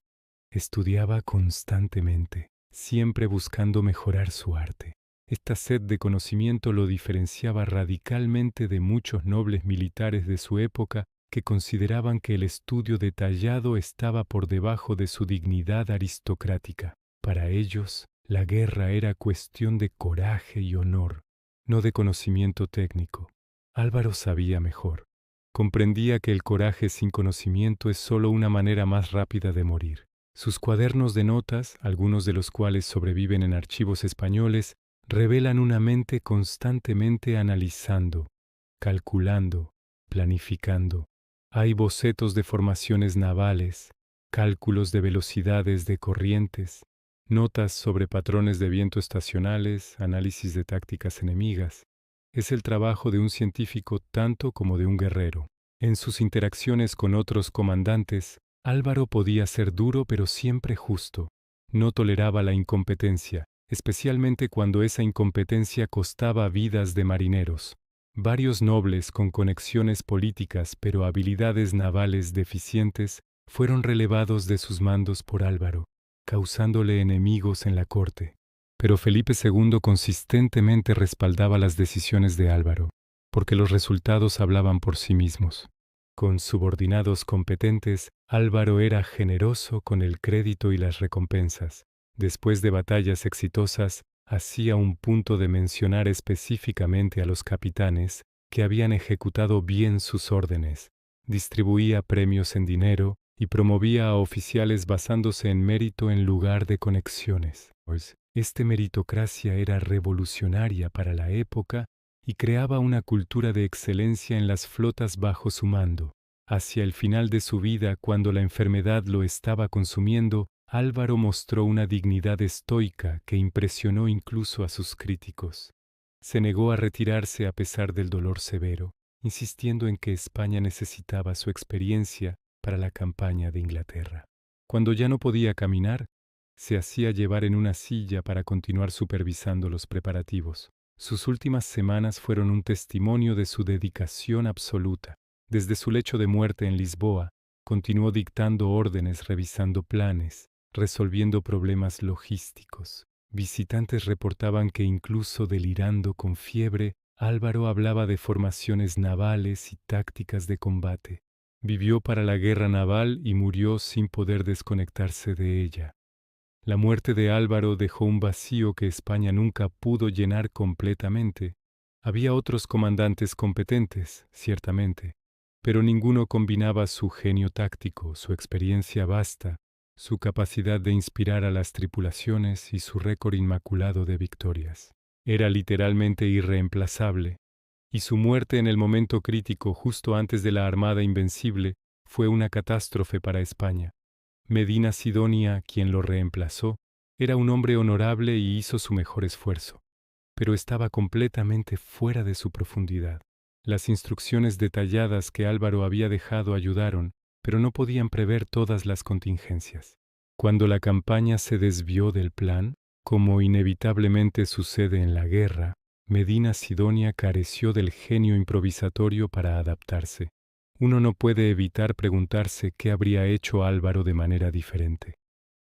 Estudiaba constantemente, siempre buscando mejorar su arte. Esta sed de conocimiento lo diferenciaba radicalmente de muchos nobles militares de su época que consideraban que el estudio detallado estaba por debajo de su dignidad aristocrática. Para ellos, la guerra era cuestión de coraje y honor, no de conocimiento técnico. Álvaro sabía mejor. Comprendía que el coraje sin conocimiento es solo una manera más rápida de morir. Sus cuadernos de notas, algunos de los cuales sobreviven en archivos españoles, revelan una mente constantemente analizando, calculando, planificando. Hay bocetos de formaciones navales, cálculos de velocidades de corrientes, notas sobre patrones de viento estacionales, análisis de tácticas enemigas. Es el trabajo de un científico tanto como de un guerrero. En sus interacciones con otros comandantes, Álvaro podía ser duro pero siempre justo. No toleraba la incompetencia, especialmente cuando esa incompetencia costaba vidas de marineros. Varios nobles con conexiones políticas pero habilidades navales deficientes fueron relevados de sus mandos por Álvaro, causándole enemigos en la corte. Pero Felipe II consistentemente respaldaba las decisiones de Álvaro, porque los resultados hablaban por sí mismos. Con subordinados competentes, Álvaro era generoso con el crédito y las recompensas. Después de batallas exitosas, hacía un punto de mencionar específicamente a los capitanes que habían ejecutado bien sus órdenes. Distribuía premios en dinero y promovía a oficiales basándose en mérito en lugar de conexiones. Esta meritocracia era revolucionaria para la época y creaba una cultura de excelencia en las flotas bajo su mando. Hacia el final de su vida, cuando la enfermedad lo estaba consumiendo, Álvaro mostró una dignidad estoica que impresionó incluso a sus críticos. Se negó a retirarse a pesar del dolor severo, insistiendo en que España necesitaba su experiencia para la campaña de Inglaterra. Cuando ya no podía caminar, se hacía llevar en una silla para continuar supervisando los preparativos. Sus últimas semanas fueron un testimonio de su dedicación absoluta. Desde su lecho de muerte en Lisboa, continuó dictando órdenes, revisando planes, resolviendo problemas logísticos. Visitantes reportaban que incluso delirando con fiebre, Álvaro hablaba de formaciones navales y tácticas de combate. Vivió para la guerra naval y murió sin poder desconectarse de ella. La muerte de Álvaro dejó un vacío que España nunca pudo llenar completamente. Había otros comandantes competentes, ciertamente, pero ninguno combinaba su genio táctico, su experiencia vasta, su capacidad de inspirar a las tripulaciones y su récord inmaculado de victorias. Era literalmente irreemplazable, y su muerte en el momento crítico justo antes de la Armada Invencible fue una catástrofe para España. Medina Sidonia, quien lo reemplazó, era un hombre honorable y hizo su mejor esfuerzo, pero estaba completamente fuera de su profundidad. Las instrucciones detalladas que Álvaro había dejado ayudaron, pero no podían prever todas las contingencias. Cuando la campaña se desvió del plan, como inevitablemente sucede en la guerra, Medina Sidonia careció del genio improvisatorio para adaptarse. Uno no puede evitar preguntarse qué habría hecho Álvaro de manera diferente.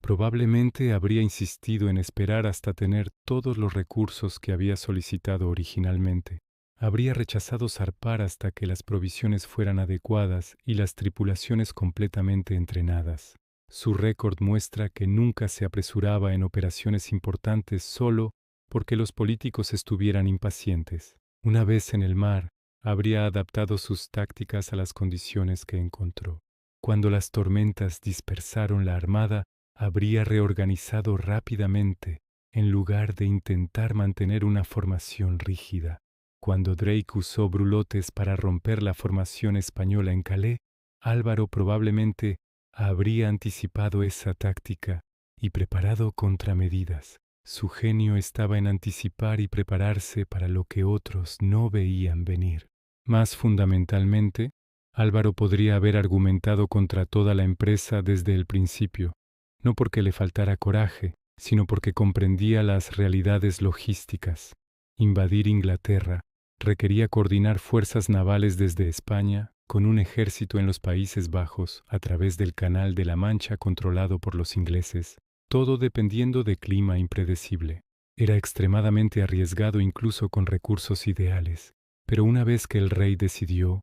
Probablemente habría insistido en esperar hasta tener todos los recursos que había solicitado originalmente. Habría rechazado zarpar hasta que las provisiones fueran adecuadas y las tripulaciones completamente entrenadas. Su récord muestra que nunca se apresuraba en operaciones importantes solo porque los políticos estuvieran impacientes. Una vez en el mar, habría adaptado sus tácticas a las condiciones que encontró. Cuando las tormentas dispersaron la armada, habría reorganizado rápidamente en lugar de intentar mantener una formación rígida. Cuando Drake usó brulotes para romper la formación española en Calais, Álvaro probablemente habría anticipado esa táctica y preparado contramedidas. Su genio estaba en anticipar y prepararse para lo que otros no veían venir. Más fundamentalmente, Álvaro podría haber argumentado contra toda la empresa desde el principio, no porque le faltara coraje, sino porque comprendía las realidades logísticas. Invadir Inglaterra requería coordinar fuerzas navales desde España con un ejército en los Países Bajos a través del Canal de la Mancha controlado por los ingleses, todo dependiendo de clima impredecible. Era extremadamente arriesgado incluso con recursos ideales. Pero una vez que el rey decidió,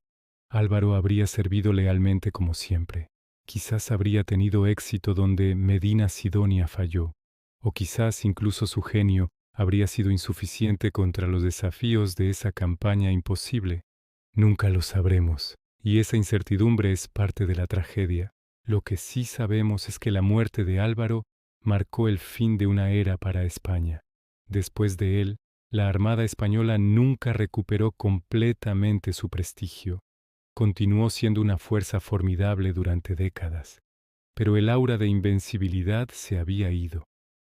Álvaro habría servido lealmente como siempre. Quizás habría tenido éxito donde Medina Sidonia falló, o quizás incluso su genio habría sido insuficiente contra los desafíos de esa campaña imposible. Nunca lo sabremos, y esa incertidumbre es parte de la tragedia. Lo que sí sabemos es que la muerte de Álvaro marcó el fin de una era para España. Después de él, la Armada española nunca recuperó completamente su prestigio. Continuó siendo una fuerza formidable durante décadas, pero el aura de invencibilidad se había ido.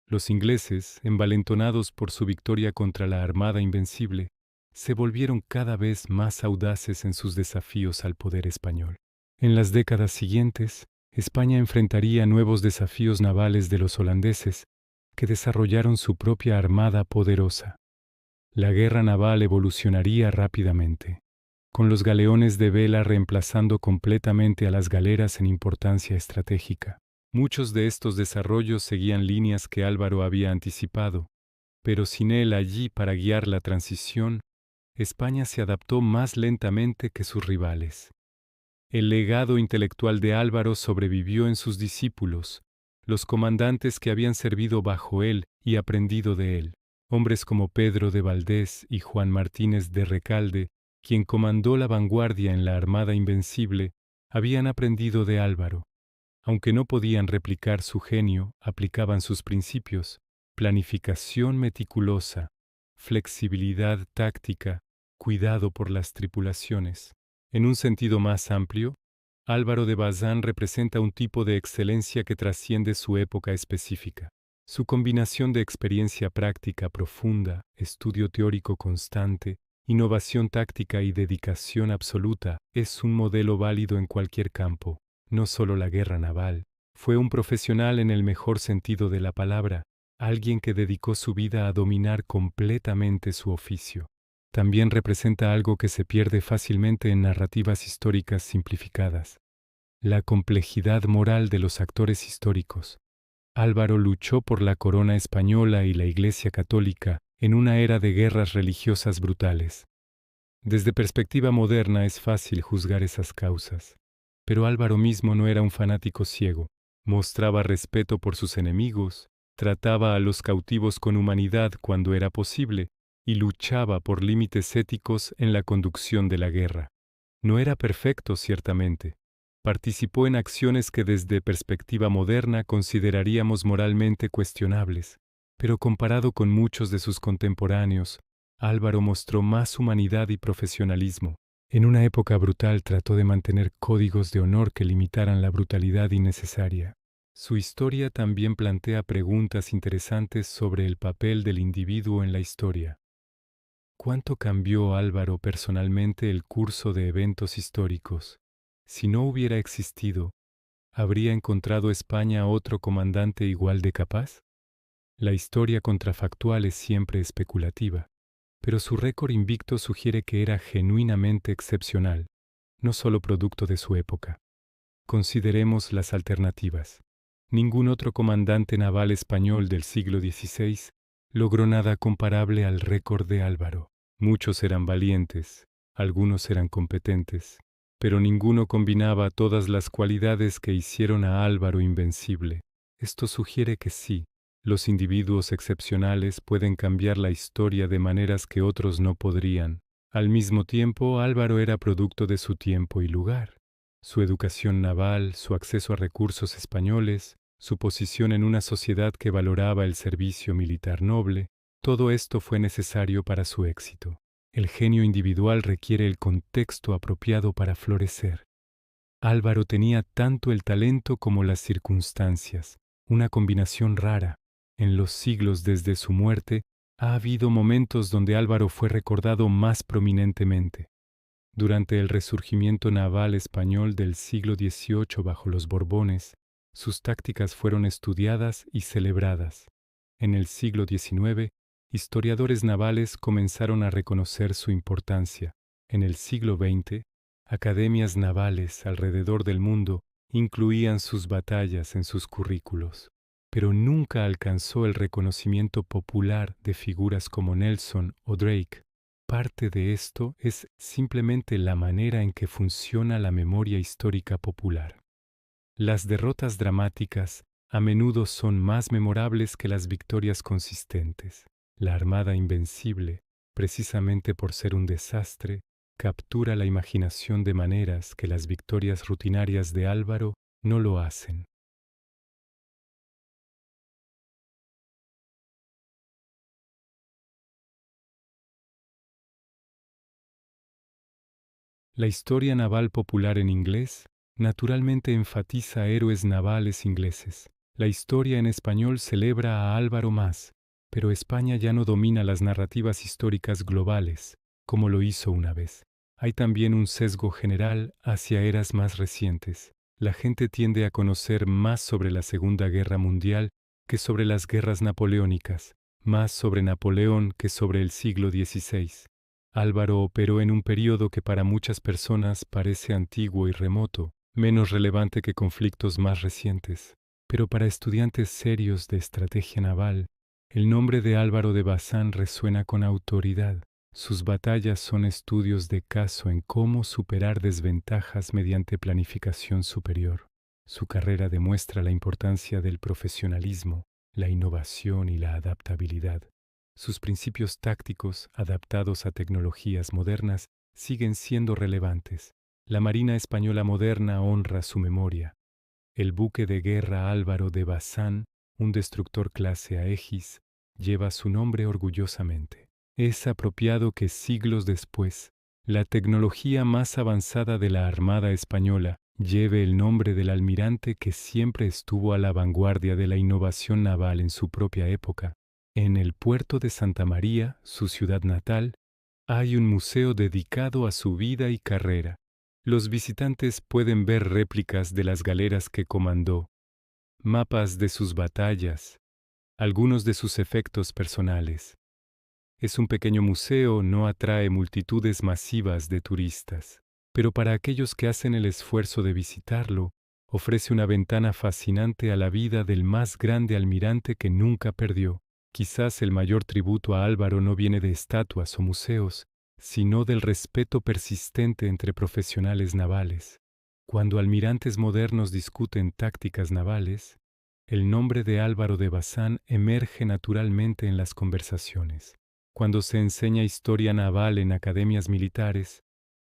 Los ingleses, envalentonados por su victoria contra la Armada Invencible, se volvieron cada vez más audaces en sus desafíos al poder español. En las décadas siguientes, España enfrentaría nuevos desafíos navales de los holandeses, que desarrollaron su propia armada poderosa. La guerra naval evolucionaría rápidamente, con los galeones de vela reemplazando completamente a las galeras en importancia estratégica. Muchos de estos desarrollos seguían líneas que Álvaro había anticipado, pero sin él allí para guiar la transición, España se adaptó más lentamente que sus rivales. El legado intelectual de Álvaro sobrevivió en sus discípulos, los comandantes que habían servido bajo él y aprendido de él. Hombres como Pedro de Valdés y Juan Martínez de Recalde, quien comandó la vanguardia en la Armada Invencible, habían aprendido de Álvaro. Aunque no podían replicar su genio, aplicaban sus principios: planificación meticulosa, flexibilidad táctica, cuidado por las tripulaciones. En un sentido más amplio, Álvaro de Bazán representa un tipo de excelencia que trasciende su época específica. Su combinación de experiencia práctica profunda, estudio teórico constante, innovación táctica y dedicación absoluta es un modelo válido en cualquier campo, no solo la guerra naval. Fue un profesional en el mejor sentido de la palabra, alguien que dedicó su vida a dominar completamente su oficio. También representa algo que se pierde fácilmente en narrativas históricas simplificadas: la complejidad moral de los actores históricos. Álvaro luchó por la corona española y la Iglesia católica en una era de guerras religiosas brutales. Desde perspectiva moderna es fácil juzgar esas causas, pero Álvaro mismo no era un fanático ciego. Mostraba respeto por sus enemigos, trataba a los cautivos con humanidad cuando era posible, y luchaba por límites éticos en la conducción de la guerra. No era perfecto, ciertamente. Participó en acciones que desde perspectiva moderna consideraríamos moralmente cuestionables, pero comparado con muchos de sus contemporáneos, Álvaro mostró más humanidad y profesionalismo. En una época brutal trató de mantener códigos de honor que limitaran la brutalidad innecesaria. Su historia también plantea preguntas interesantes sobre el papel del individuo en la historia. ¿Cuánto cambió Álvaro personalmente el curso de eventos históricos? Si no hubiera existido, ¿habría encontrado España otro comandante igual de capaz? La historia contrafactual es siempre especulativa, pero su récord invicto sugiere que era genuinamente excepcional, no solo producto de su época. Consideremos las alternativas. Ningún otro comandante naval español del siglo XVI logró nada comparable al récord de Álvaro. Muchos eran valientes, algunos eran competentes, pero ninguno combinaba todas las cualidades que hicieron a Álvaro invencible. Esto sugiere que sí, los individuos excepcionales pueden cambiar la historia de maneras que otros no podrían. Al mismo tiempo, Álvaro era producto de su tiempo y lugar. Su educación naval, su acceso a recursos españoles, su posición en una sociedad que valoraba el servicio militar noble, todo esto fue necesario para su éxito. El genio individual requiere el contexto apropiado para florecer. Álvaro tenía tanto el talento como las circunstancias, una combinación rara. En los siglos desde su muerte, ha habido momentos donde Álvaro fue recordado más prominentemente. Durante el resurgimiento naval español del siglo XVIII bajo los Borbones, sus tácticas fueron estudiadas y celebradas. En el siglo XIX, historiadores navales comenzaron a reconocer su importancia. En el siglo XX, academias navales alrededor del mundo incluían sus batallas en sus currículos, pero nunca alcanzó el reconocimiento popular de figuras como Nelson o Drake. Parte de esto es simplemente la manera en que funciona la memoria histórica popular. Las derrotas dramáticas a menudo son más memorables que las victorias consistentes. La Armada Invencible, precisamente por ser un desastre, captura la imaginación de maneras que las victorias rutinarias de Álvaro no lo hacen. La historia naval popular en inglés naturalmente enfatiza héroes navales ingleses. La historia en español celebra a Álvaro Más, pero España ya no domina las narrativas históricas globales, como lo hizo una vez. Hay también un sesgo general hacia eras más recientes. La gente tiende a conocer más sobre la Segunda Guerra Mundial que sobre las guerras napoleónicas, más sobre Napoleón que sobre el siglo XVI. Álvaro operó en un período que para muchas personas parece antiguo y remoto, menos relevante que conflictos más recientes. Pero para estudiantes serios de estrategia naval, el nombre de Álvaro de Bazán resuena con autoridad. Sus batallas son estudios de caso en cómo superar desventajas mediante planificación superior. Su carrera demuestra la importancia del profesionalismo, la innovación y la adaptabilidad. Sus principios tácticos, adaptados a tecnologías modernas, siguen siendo relevantes. La Marina Española moderna honra su memoria. El buque de guerra Álvaro de Bazán, un destructor clase Aegis, lleva su nombre orgullosamente. Es apropiado que siglos después, la tecnología más avanzada de la Armada Española lleve el nombre del almirante que siempre estuvo a la vanguardia de la innovación naval en su propia época. En el puerto de Santa María, su ciudad natal, hay un museo dedicado a su vida y carrera. Los visitantes pueden ver réplicas de las galeras que comandó, mapas de sus batallas, algunos de sus efectos personales. Es un pequeño museo, no atrae multitudes masivas de turistas, pero para aquellos que hacen el esfuerzo de visitarlo, ofrece una ventana fascinante a la vida del más grande almirante que nunca perdió. Quizás el mayor tributo a Álvaro no viene de estatuas o museos, sino del respeto persistente entre profesionales navales. Cuando almirantes modernos discuten tácticas navales, el nombre de Álvaro de Bazán emerge naturalmente en las conversaciones. Cuando se enseña historia naval en academias militares,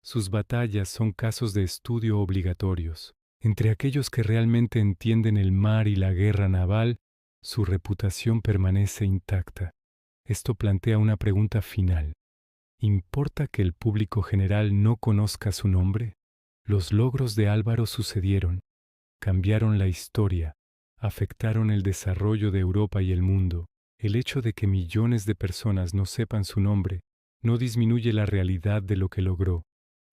sus batallas son casos de estudio obligatorios. Entre aquellos que realmente entienden el mar y la guerra naval, su reputación permanece intacta. Esto plantea una pregunta final. ¿Importa que el público general no conozca su nombre? Los logros de Álvaro sucedieron, cambiaron la historia, afectaron el desarrollo de Europa y el mundo. El hecho de que millones de personas no sepan su nombre no disminuye la realidad de lo que logró.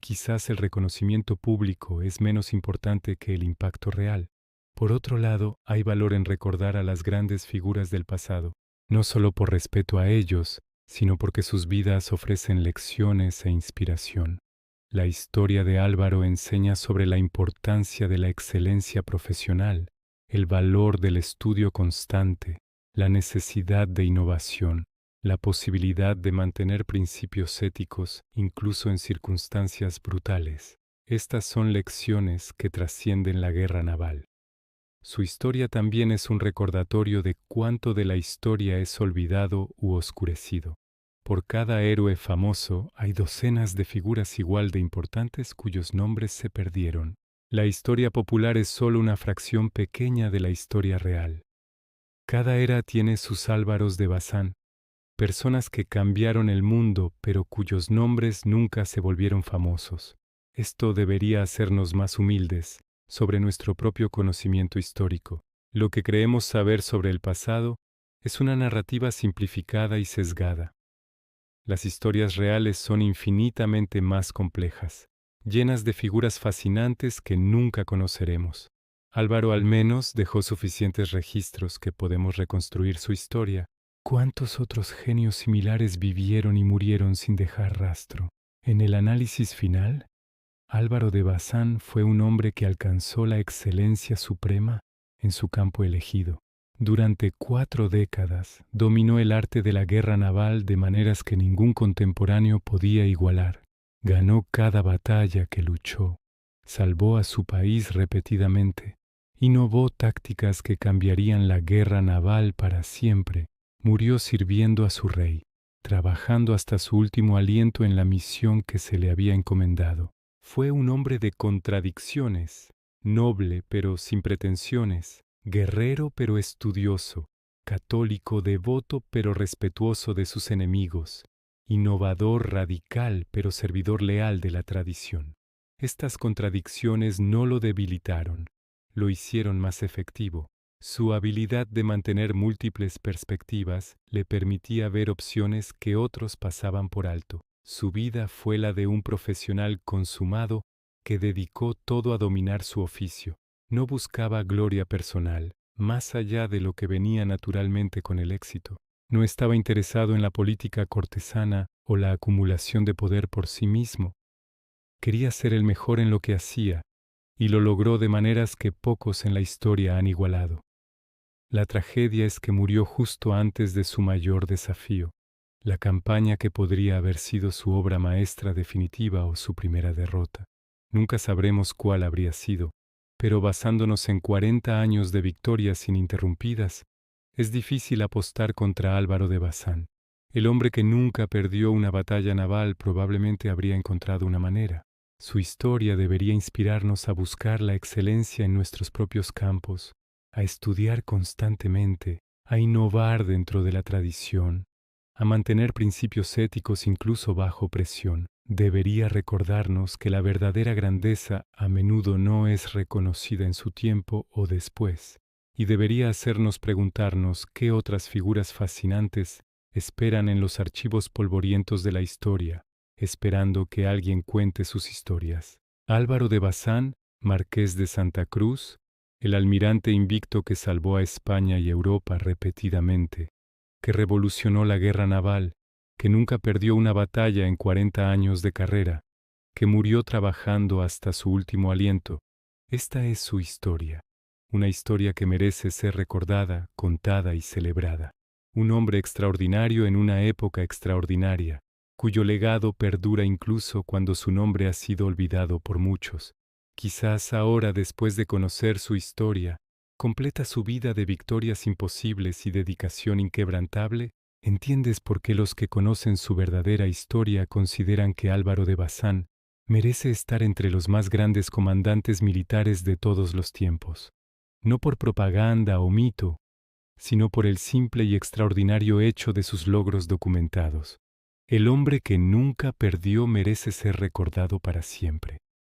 Quizás el reconocimiento público es menos importante que el impacto real. Por otro lado, hay valor en recordar a las grandes figuras del pasado, no solo por respeto a ellos, sino porque sus vidas ofrecen lecciones e inspiración. La historia de Álvaro enseña sobre la importancia de la excelencia profesional, el valor del estudio constante, la necesidad de innovación, la posibilidad de mantener principios éticos incluso en circunstancias brutales. Estas son lecciones que trascienden la guerra naval. Su historia también es un recordatorio de cuánto de la historia es olvidado u oscurecido. Por cada héroe famoso hay docenas de figuras igual de importantes cuyos nombres se perdieron. La historia popular es solo una fracción pequeña de la historia real. Cada era tiene sus Álvaros de Bazán, personas que cambiaron el mundo pero cuyos nombres nunca se volvieron famosos. Esto debería hacernos más humildes sobre nuestro propio conocimiento histórico. Lo que creemos saber sobre el pasado es una narrativa simplificada y sesgada. Las historias reales son infinitamente más complejas, llenas de figuras fascinantes que nunca conoceremos. Álvaro al menos dejó suficientes registros que podemos reconstruir su historia. ¿Cuántos otros genios similares vivieron y murieron sin dejar rastro? En el análisis final, Álvaro de Bazán fue un hombre que alcanzó la excelencia suprema en su campo elegido. Durante 4 décadas dominó el arte de la guerra naval de maneras que ningún contemporáneo podía igualar. Ganó cada batalla que luchó, salvó a su país repetidamente, innovó tácticas que cambiarían la guerra naval para siempre. Murió sirviendo a su rey, trabajando hasta su último aliento en la misión que se le había encomendado. Fue un hombre de contradicciones, noble pero sin pretensiones, guerrero pero estudioso, católico devoto pero respetuoso de sus enemigos, innovador, radical, pero servidor leal de la tradición. Estas contradicciones no lo debilitaron, lo hicieron más efectivo. Su habilidad de mantener múltiples perspectivas le permitía ver opciones que otros pasaban por alto. Su vida fue la de un profesional consumado que dedicó todo a dominar su oficio. No buscaba gloria personal, más allá de lo que venía naturalmente con el éxito. No estaba interesado en la política cortesana o la acumulación de poder por sí mismo. Quería ser el mejor en lo que hacía, y lo logró de maneras que pocos en la historia han igualado. La tragedia es que murió justo antes de su mayor desafío, la campaña que podría haber sido su obra maestra definitiva o su primera derrota. Nunca sabremos cuál habría sido, pero basándonos en 40 años de victorias ininterrumpidas, es difícil apostar contra Álvaro de Bazán. El hombre que nunca perdió una batalla naval probablemente habría encontrado una manera. Su historia debería inspirarnos a buscar la excelencia en nuestros propios campos, a estudiar constantemente, a innovar dentro de la tradición, a mantener principios éticos incluso bajo presión. Debería recordarnos que la verdadera grandeza a menudo no es reconocida en su tiempo o después, y debería hacernos preguntarnos qué otras figuras fascinantes esperan en los archivos polvorientos de la historia, esperando que alguien cuente sus historias. Álvaro de Bazán, marqués de Santa Cruz, el almirante invicto que salvó a España y Europa repetidamente, que revolucionó la guerra naval, que nunca perdió una batalla en 40 años de carrera, que murió trabajando hasta su último aliento. Esta es su historia, una historia que merece ser recordada, contada y celebrada. Un hombre extraordinario en una época extraordinaria, cuyo legado perdura incluso cuando su nombre ha sido olvidado por muchos. Quizás ahora, después de conocer su historia, completa su vida de victorias imposibles y dedicación inquebrantable, entiendes por qué los que conocen su verdadera historia consideran que Álvaro de Bazán merece estar entre los más grandes comandantes militares de todos los tiempos. No por propaganda o mito, sino por el simple y extraordinario hecho de sus logros documentados. El hombre que nunca perdió merece ser recordado para siempre.